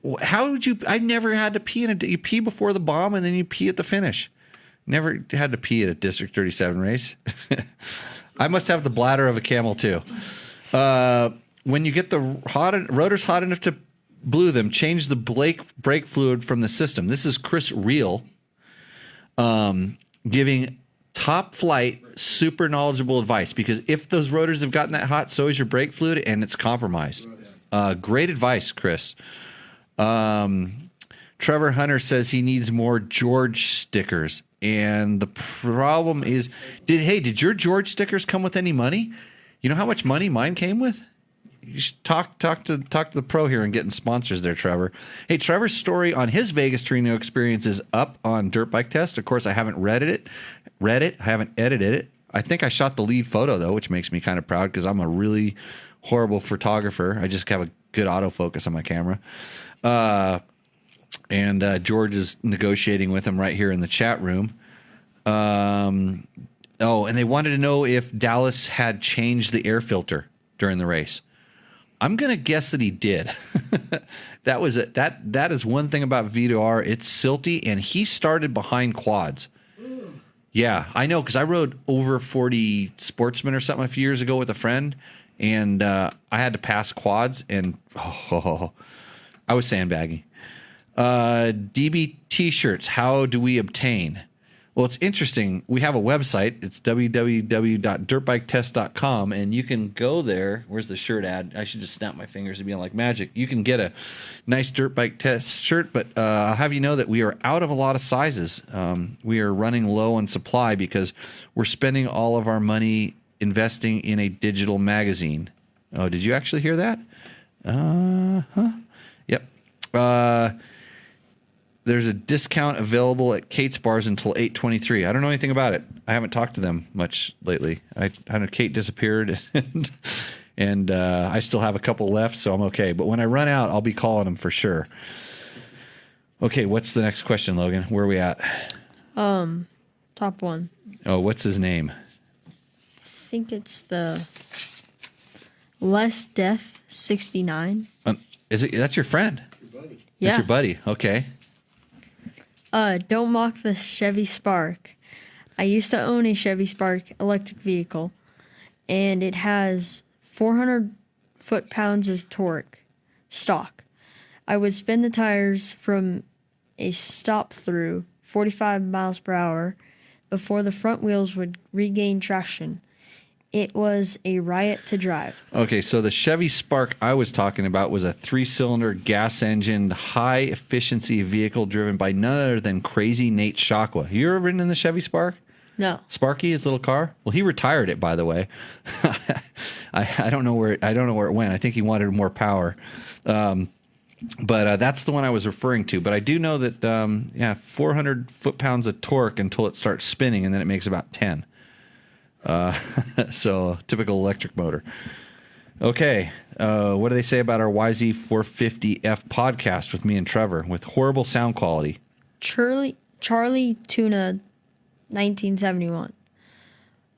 E: had.
C: How would you? I never had to pee you pee before the bomb and then you pee at the finish. Never had to pee at a District 37 race. I must have the bladder of a camel too. When you get the rotors hot enough to blue them, change the brake fluid from the system. This is Chris Reel, giving top flight, super knowledgeable advice, because if those rotors have gotten that hot, so is your brake fluid, and it's compromised. Great advice, Chris. Trevor Hunter says he needs more George stickers. And the problem is, did your George stickers come with any money? You know how much money mine came with? You should talk to the pro here and getting sponsors there, Trevor. Hey, Trevor's story on his Vegas to Reno experience is up on Dirt Bike Test. Of course, I haven't read it. I haven't edited it. I think I shot the lead photo though, which makes me kind of proud, because I'm a really horrible photographer. I just have a good autofocus on my camera. And George is negotiating with him right here in the chat room. And they wanted to know if Dallas had changed the air filter during the race. I'm going to guess that he did. That was it. That is one thing about V2R. It's silty, and he started behind quads. Yeah, I know, because I rode over 40 Sportsman or something a few years ago with a friend, and I had to pass quads, and I was sandbagging. DB T-shirts, how do we obtain? Well, it's interesting. We have a website. It's www.dirtbiketest.com, and you can go there. Where's the shirt ad? I should just snap my fingers and be like magic. You can get a nice Dirt Bike Test shirt, but I'll have you know that we are out of a lot of sizes. We are running low on supply because we're spending all of our money investing in a digital magazine. Oh, did you actually hear that? Yep. There's a discount available at Kate's Bars until 8/23. I don't know anything about it. I haven't talked to them much lately. I know Kate disappeared, and I still have a couple left, so I'm okay. But when I run out, I'll be calling them for sure. Okay, what's the next question, Logan? Where are we at?
D: Top one.
C: Oh, what's his name?
D: I think it's the Less Death 69.
C: Is it? That's your friend?
D: Yeah.
C: That's your buddy. Okay.
D: Don't mock the Chevy Spark. I used to own a Chevy Spark electric vehicle, and it has 400 foot-pounds of torque stock. I would spin the tires from a stop-through 45 miles per hour before the front wheels would regain traction. It was a riot to drive.
C: Okay, so the Chevy Spark I was talking about was a 3-cylinder gas engine, high efficiency vehicle driven by none other than crazy Nate Shockwell. You ever ridden in the Chevy Spark?
D: No.
C: Sparky, his little car. Well, he retired it, by the way. I don't know where it went. I think he wanted more power. But that's the one I was referring to. But I do know that 400 foot-pounds of torque until it starts spinning, and then it makes about 10. So typical electric motor. Okay. What do they say about our YZ450F podcast with me and Trevor with horrible sound quality?
D: Charlie Tuna 1971.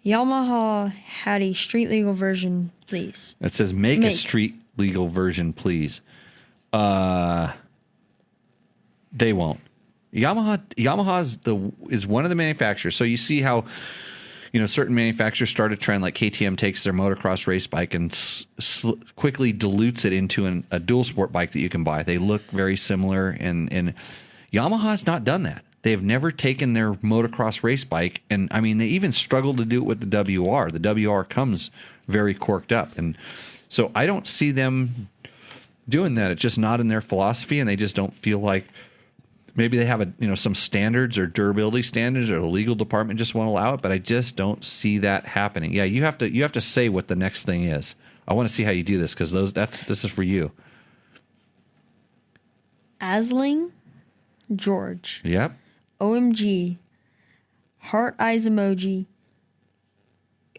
D: Yamaha had a street legal version, please.
C: It says make a street legal version, please. They won't. Yamaha is one of the manufacturers. So you see how certain manufacturers start a trend, like KTM takes their motocross race bike and quickly dilutes it into a dual sport bike that you can buy. They look very similar, and Yamaha's not done that. They've never taken their motocross race bike, and I mean, they even struggle to do it with the WR. The WR comes very corked up, and so I don't see them doing that. It's just not in their philosophy, and they just don't feel like. Maybe they have some standards or durability standards, or the legal department just won't allow it. But I just don't see that happening. Yeah, you have to say what the next thing is. I want to see how you do this, because this is for you.
D: Asling, George.
C: Yep.
D: OMG. Heart eyes emoji.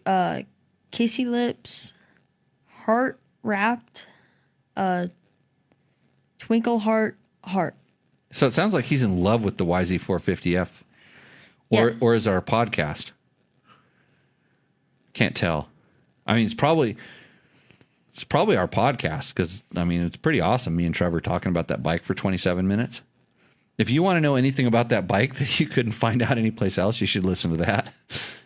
D: Kissy lips. Heart wrapped. Twinkle heart.
C: So it sounds like he's in love with the YZ450F, or is our podcast? Can't tell. I mean, it's probably our podcast, because I mean, it's pretty awesome. Me and Trevor talking about that bike for 27 minutes. If you want to know anything about that bike that you couldn't find out anyplace else, you should listen to that.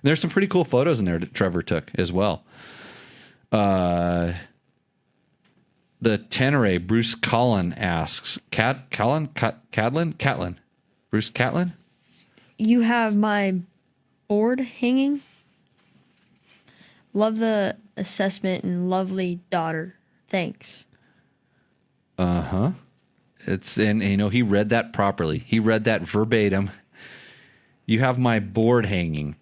C: There's some pretty cool photos in there that Trevor took as well. The Tenere, Bruce Collin asks, Catlin? Bruce Catlin?
D: You have my board hanging. Love the assessment and lovely daughter. Thanks.
C: Uh-huh. And he read that properly. He read that verbatim. You have my board hanging.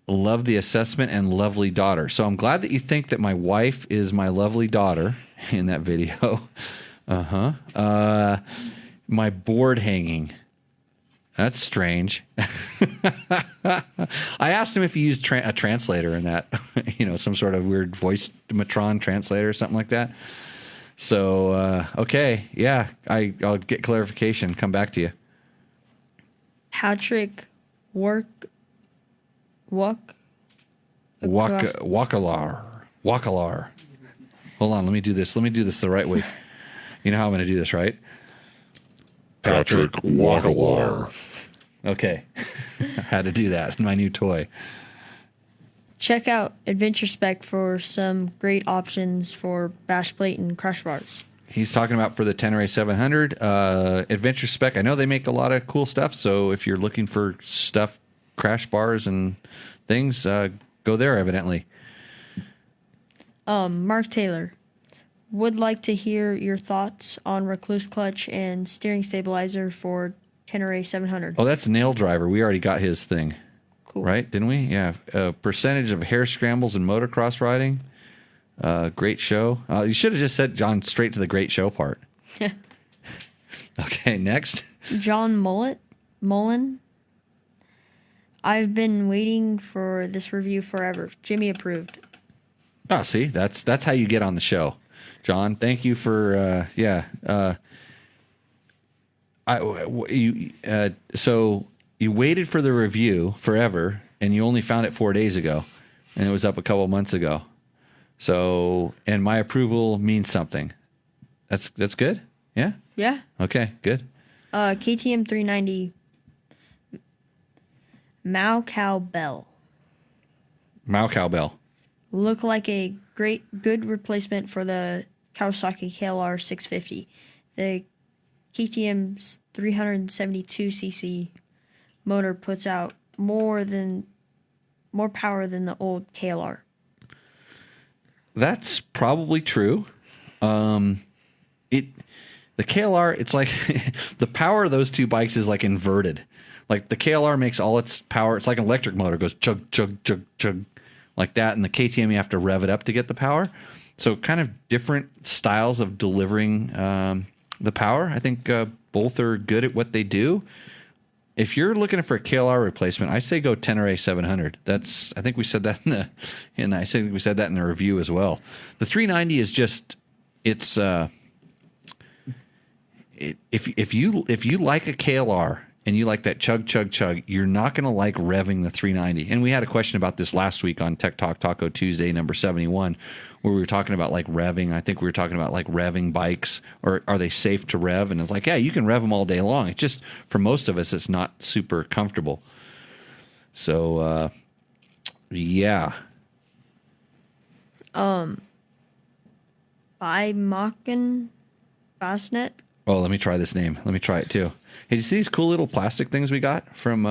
C: Love the assessment and lovely daughter. So I'm glad that you think that my wife is my lovely daughter in that video. My board hanging. That's strange. I asked him if he used a translator in that, some sort of weird voice matron translator or something like that. So, okay. Yeah, I'll get clarification. Come back to you.
D: Patrick
C: Wakalar. Hold on, let me do this the right way. You know how I'm going to do this, right?
H: Patrick Wakalar.
C: Okay. I had to do that. My new toy.
D: Check out Adventure Spec for some great options for bash plate and crush bars.
C: He's talking about for the Tenere 700 Adventure Spec. I know they make a lot of cool stuff. So if you're looking for stuff, crash bars and things, go there. Evidently.
D: Mark Taylor would like to hear your thoughts on recluse clutch and steering stabilizer for Tenere 700.
C: Oh, that's Nail Driver. We already got his thing.
D: Cool.
C: Right? Didn't we? Yeah. Percentage of hair scrambles in motocross riding. Great show. You should have just said, John, straight to the great show part. Okay, next.
D: John Mullen. I've been waiting for this review forever. Jimmy approved.
C: Oh, see, that's how you get on the show, John. Thank you for so you waited for the review forever, and you only found it 4 days ago, and it was up a couple months ago. So, and my approval means something. That's good. Yeah.
D: Yeah.
C: Okay. Good.
D: KTM 390. Mao Cowbell. Look like a good replacement for the Kawasaki KLR 650. The KTM's 372cc motor puts out more power than the old KLR.
C: That's probably true. The KLR, it's like the power of those two bikes is like inverted. Like the KLR makes all its power. It's like an electric motor. It goes chug, chug, chug, chug like that. And the KTM, you have to rev it up to get the power. So kind of different styles of delivering the power. I think both are good at what they do. If you're looking for a KLR replacement, I say go Tenere 700. I think we said that in the review as well. The 390 is just if you like a KLR and you like that chug chug chug, you're not going to like revving the 390. And we had a question about this last week on Tech Talk Taco Tuesday number 71, where we were talking about like revving. I think we were talking about like revving bikes, or are they safe to rev? And it's like, yeah, you can rev them all day long. It's just for most of us, it's not super comfortable. So, yeah.
D: By Mocken Basnet.
C: Oh, let me try this name. Let me try it too. Hey, you see these cool little plastic things we got from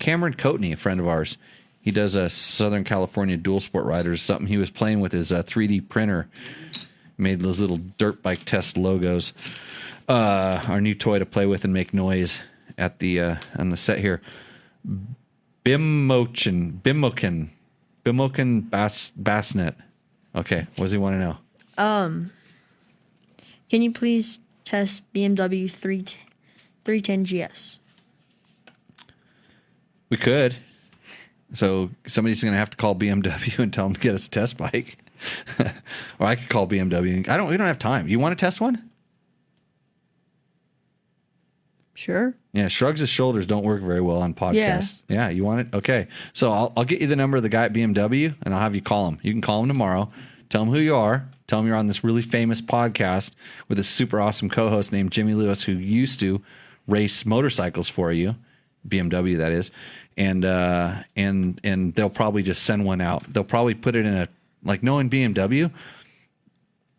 C: Cameron Coatney, a friend of ours? He does a Southern California dual sport riders, something he was playing with his 3D printer. Made those little dirt bike test logos. Our new toy to play with and make noise at the on the set here. Bimoken Bassnet. Okay, what does he want to know?
D: Can you please test BMW 310 GS?
C: We could. So somebody's going to have to call BMW and tell them to get us a test bike. Or I could call BMW. We don't have time. You want to test one?
D: Sure.
C: Yeah, shrugs his shoulders don't work very well on podcasts. Yeah, you want it? Okay. So I'll get you the number of the guy at BMW, and I'll have you call him. You can call him tomorrow. Tell him who you are. Tell him you're on this really famous podcast with a super awesome co-host named Jimmy Lewis, who used to race motorcycles for you, BMW that is, and they'll probably just send one out. They'll probably put it in a, like, knowing BMW,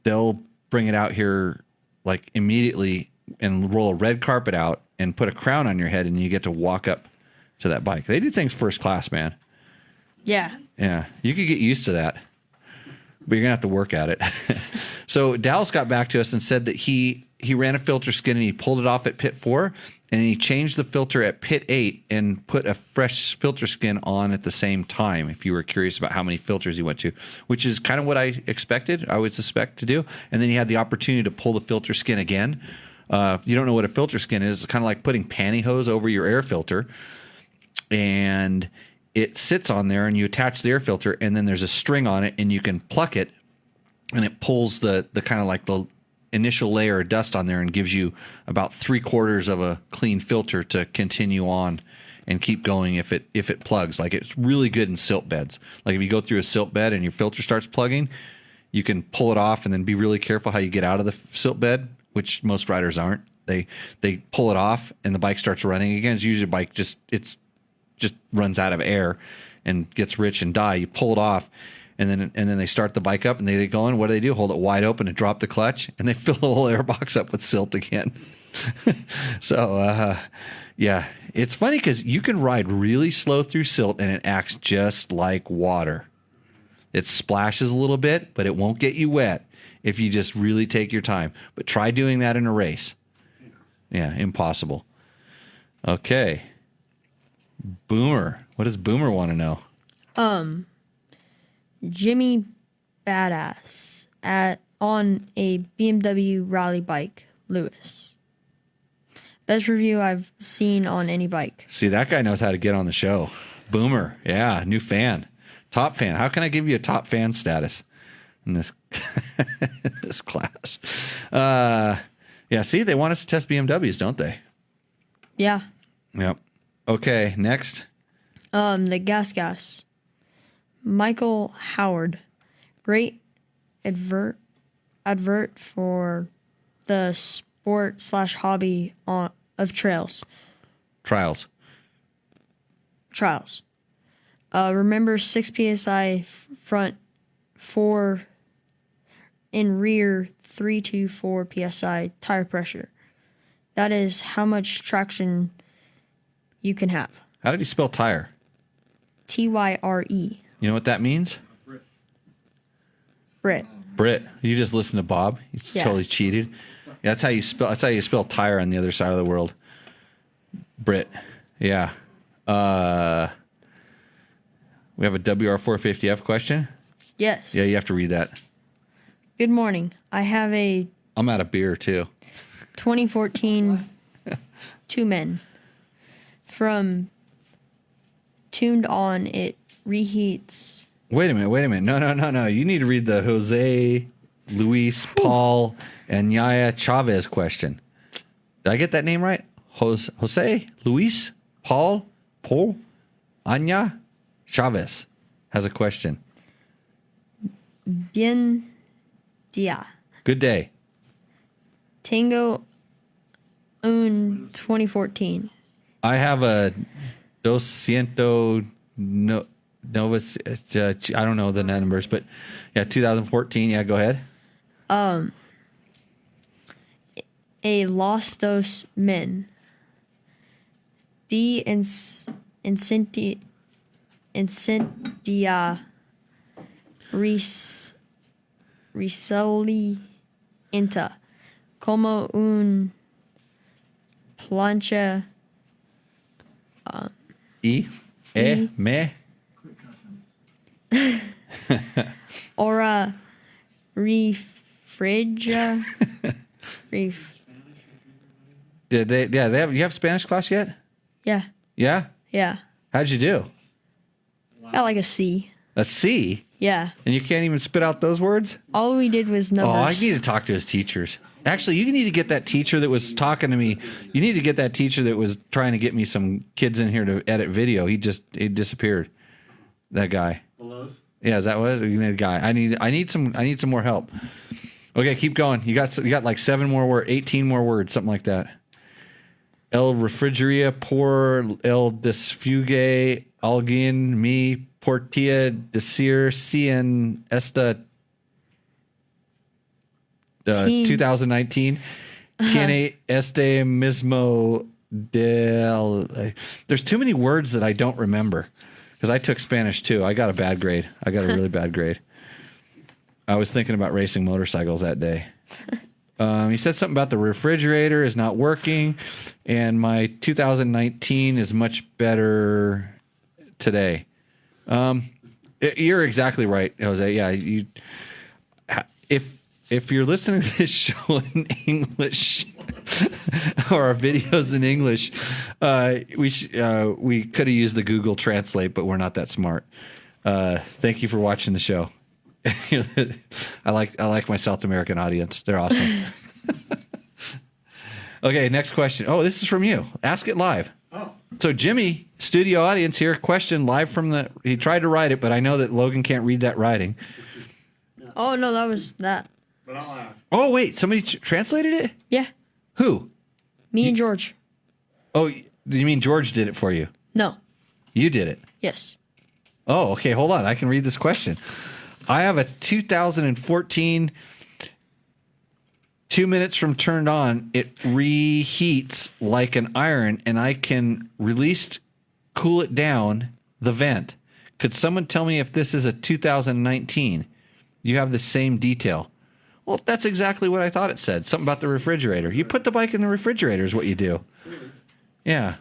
C: they'll bring it out here like immediately and roll a red carpet out and put a crown on your head, and you get to walk up to that bike. They do things first class, man.
D: Yeah.
C: Yeah, you could get used to that, but you're gonna have to work at it. So Dallas got back to us and said that he ran a filter skin and he pulled it off at pit 4, and he changed the filter at pit 8 and put a fresh filter skin on at the same time. If you were curious about how many filters he went to, which is kind of what I expected, I would suspect to do. And then he had the opportunity to pull the filter skin again. If you don't know what a filter skin is, it's kind of like putting pantyhose over your air filter, and it sits on there, and you attach the air filter, and then there's a string on it, and you can pluck it, and it pulls the kind of like the initial layer of dust on there and gives you about 3/4 of a clean filter to continue on and keep going if it plugs. Like, it's really good in silt beds. Like, if you go through a silt bed and your filter starts plugging, you can pull it off and then be really careful how you get out of the silt bed, which most riders aren't. They pull it off and the bike starts running again. It's usually a bike it's just runs out of air and gets rich and die. You pull it off, and then they start the bike up and they get going. What do? Hold it wide open and drop the clutch, and they fill the whole air box up with silt again. So yeah, it's funny because you can ride really slow through silt and it acts just like water. It splashes a little bit, but it won't get you wet if you just really take your time. But try doing that in a race. Yeah, impossible. Okay. Boomer. What does Boomer want to know?
D: Jimmy Badass on a BMW rally bike, Lewis. Best review I've seen on any bike.
C: See, that guy knows how to get on the show. Boomer. Yeah, new fan. Top fan. How can I give you a top fan status in this this class? Yeah, see, they want us to test BMWs, don't they?
D: Yeah.
C: Yep. Okay, next.
D: The Gas. Michael Howard. Great advert for the sport/hobby of trails.
C: Trials.
D: Remember 6 psi front, 4 in rear, 3 to 4 psi tire pressure. That is how much traction you can have.
C: How did he spell tire?
D: Tyre.
C: You know what that means?
D: Brit.
C: Brit. You just listen to Bob. You
D: Yeah.
C: totally cheated. Yeah, that's how you spell. That's how you spell tire on the other side of the world. Brit. Yeah. We have a WR450F question.
D: Yes.
C: Yeah, you have to read that.
D: Good morning. I have a
C: I'm out of beer too.
D: 2014 two men from tuned on. It reheats.
C: Wait a minute. No. You need to read the Jose, Luis, Paul, and Yaya Chavez question. Did I get that name right? Jose, Luis, Paul, Anya, Chavez has a question.
D: Bien dia.
C: Good day.
D: Tango un 2014.
C: I have a 200 Novus. I don't know the numbers, but yeah, 2014. Yeah, go ahead.
D: A Los Dos Men. D Incendia Risolienta como un plancha
C: Me.
D: ora refrigera
C: You have Spanish class yet?
D: yeah
C: Yeah. How'd you do?
D: got like a C.
C: A C?
D: Yeah,
C: And you can't even spit out those words?
D: all we did was numbers.
C: Oh, I need to talk to his teachers. Actually, you need to get that teacher that was talking to me. You need to get that teacher that was trying to get me some kids in here to edit video. He disappeared. That guy. Yeah, is that what it is? You need a guy. I need some more help. Okay, keep going. You got like 18 more words, something like that. El refrigeria por el desfugue alguien mi portilla decir cien esta 2019 tiene este mismo del. There's too many words that I don't remember because I took Spanish too. I got a bad grade. I got a really bad grade. I was thinking about racing motorcycles that day. He said something about the refrigerator is not working, and my 2019 is much better today. You're exactly right, Jose. Yeah, if you're listening to this show in English or our videos in English, we could have used the Google Translate, but we're not that smart. Thank you for watching the show. I like my South American audience. They're awesome. Okay, next question. Oh, this is from you. Ask it live. Oh. So Jimmy, studio audience here, question live from he tried to write it, but I know that Logan can't read that writing.
D: Oh no, that was that.
E: But I'll ask.
C: Oh, wait, somebody translated it?
D: Yeah,
C: Who?
D: me and George.
C: Oh, you mean George did it for you?
D: No,
C: You did it.
D: Yes.
C: Oh, okay. Hold on. I can read this question. I have a 2014, 2 minutes from turned on, it reheats like an iron, and I can cool it down the vent. Could someone tell me if this is a 2019? You have the same detail. Well, that's exactly what I thought it said. Something about the refrigerator. You put the bike in the refrigerator is what you do. Yeah.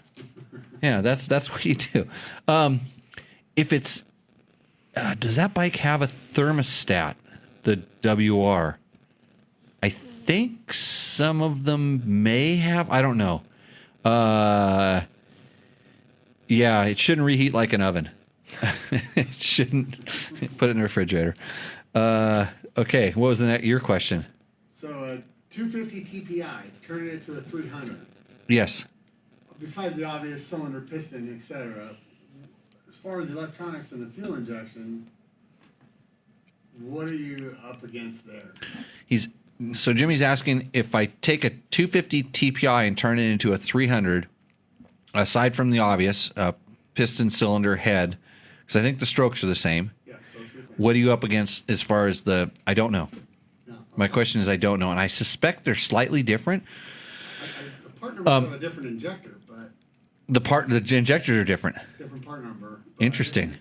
C: Yeah, that's what you do. If it's, does that bike have a thermostat? The WR? I think some of them may have. I don't know. Yeah, it shouldn't reheat like an oven. It shouldn't. Put it in the refrigerator. Okay, what was your question?
H: So a 250 TPI, turn it into a 300.
C: Yes.
H: Besides the obvious cylinder, piston, etc., as far as the electronics and the fuel injection, what are you up against there?
C: So Jimmy's asking if I take a 250 TPI and turn it into a 300, aside from the obvious piston, cylinder, head, because I think the strokes are the same.
H: Yeah,
C: What are you up against as far as I don't know.
H: no.
C: My question is I don't know, and I suspect they're slightly different.
H: The part numbers have a different injector, but
C: The injectors are different.
H: different part number. But
C: Interesting.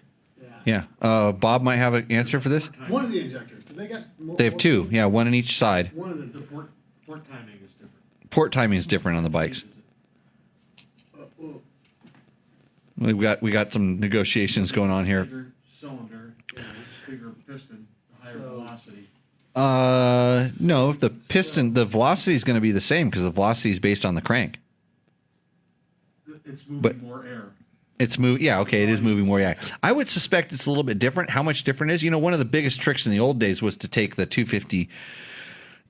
H: Yeah.
C: Yeah. Bob might have an answer for this.
H: One of the injectors, because they got
C: They have two. Yeah, one on each side.
H: One of
E: The
H: the
E: port timing is different.
C: Port timing is different on the bikes. We got some negotiations going on here.
E: Bigger cylinder, bigger piston, higher velocity.
C: No, if the velocity is going to be the same because the velocity is based on the crank.
E: It's moving
C: But-
E: more air.
C: It's yeah, okay, it is moving more. Yeah, I would suspect it's a little bit different. How much different is? One of the biggest tricks in the old days was to take the 250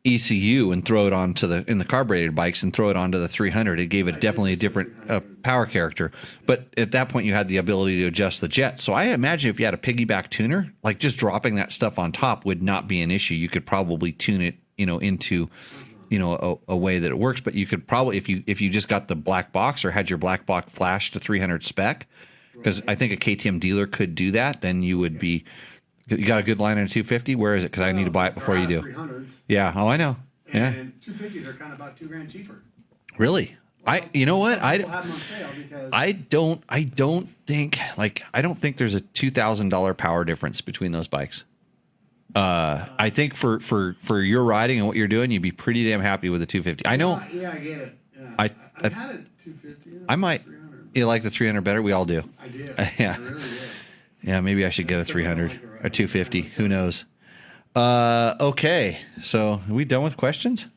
C: ECU and throw it onto in the carbureted bikes and throw it onto the 300. It gave it definitely a different power character. But at that point, you had the ability to adjust the jet. So I imagine if you had a piggyback tuner, like just dropping that stuff on top would not be an issue. You could probably tune it, into a way that it works. But you could probably, if you just got the black box or had your black box flash to 300 spec, because I think a KTM dealer could do that, then you would be. You got a good line on a 250? Where is it? Because I need to buy it before you do.
H: 300s,
C: Yeah. Oh, I know. Yeah.
H: and 250s are kind of about $2,000 cheaper.
C: Really? You know what?
H: People have them on sale because
C: I don't think there's a $2,000 power difference between those bikes. I think for your riding and what you're doing, you'd be pretty damn happy with the 250. I know.
H: Yeah, I get it. Yeah.
C: I
H: had a 250.
C: I might.
H: 300.
C: You like the 300 better? We all do.
H: I did.
C: Yeah.
H: I really did.
C: Yeah, maybe I should get a 300 or 250. Who knows? Okay, so are we done with questions?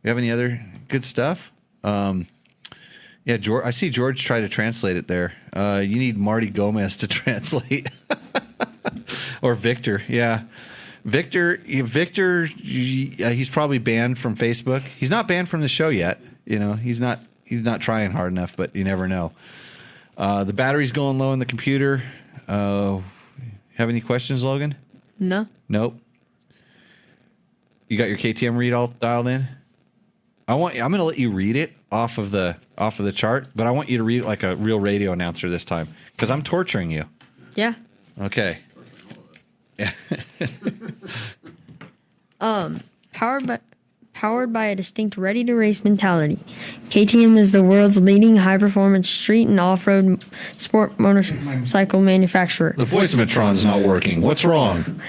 C: You have any other good stuff? Yeah, George. I see George try to translate it there. You need Marty Gomez to translate, or Victor. Yeah, Victor. He's probably banned from Facebook. He's not banned from the show yet. He's not trying hard enough, but you never know. The battery's going low in the computer. Have any questions, Logan?
D: No.
C: Nope. You got your KTM read all dialed in? I'm going to let you read it off of the chart, but I want you to read it like a real radio announcer this time because I'm torturing you.
D: Yeah.
C: Okay.
D: Powered by a distinct ready-to-race mentality, KTM is the world's leading high-performance street and off-road sport motorcycle manufacturer.
C: The voice of Metron's not working. What's wrong?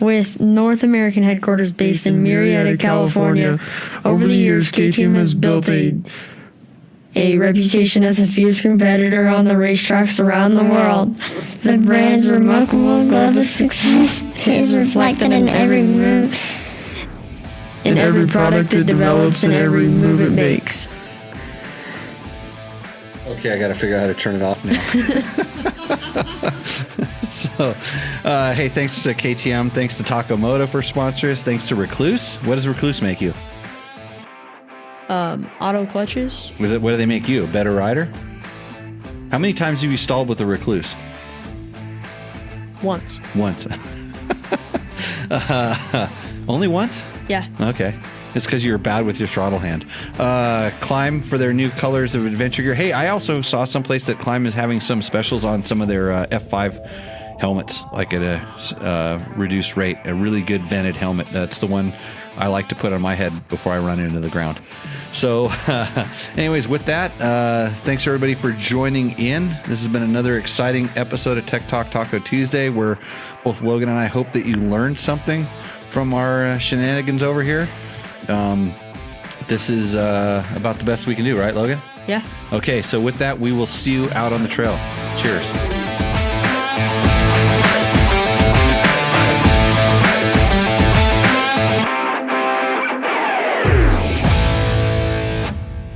D: With North American headquarters based in Murrieta, California, over the years, KTM has built a reputation as a fierce competitor on the racetracks around the world. The brand's remarkable global success is reflected in every move, in every product it develops, and every move it makes.
C: Okay, I got to figure out how to turn it off now. So, hey, thanks to KTM. Thanks to Taco Moto for sponsors. Thanks to Recluse. What does Recluse make you?
D: Auto clutches.
C: What do they make you? A better rider? How many times have you stalled with a Recluse?
D: Once.
C: Once. Only once?
D: Yeah.
C: Okay. It's because you're bad with your throttle hand. Climb for their new colors of adventure gear. Hey, I also saw someplace that Climb is having some specials on some of their F5 helmets, like at a reduced rate. A really good vented helmet. That's the one I like to put on my head before I run into the ground. So, anyways, with that, thanks everybody for joining in. This has been another exciting episode of Tech Talk Taco Tuesday, where both Logan and I hope that you learned something from our shenanigans over here. This is about the best we can do, right, Logan?
D: Yeah.
C: Okay, so with that, we will see you out on the trail. Cheers.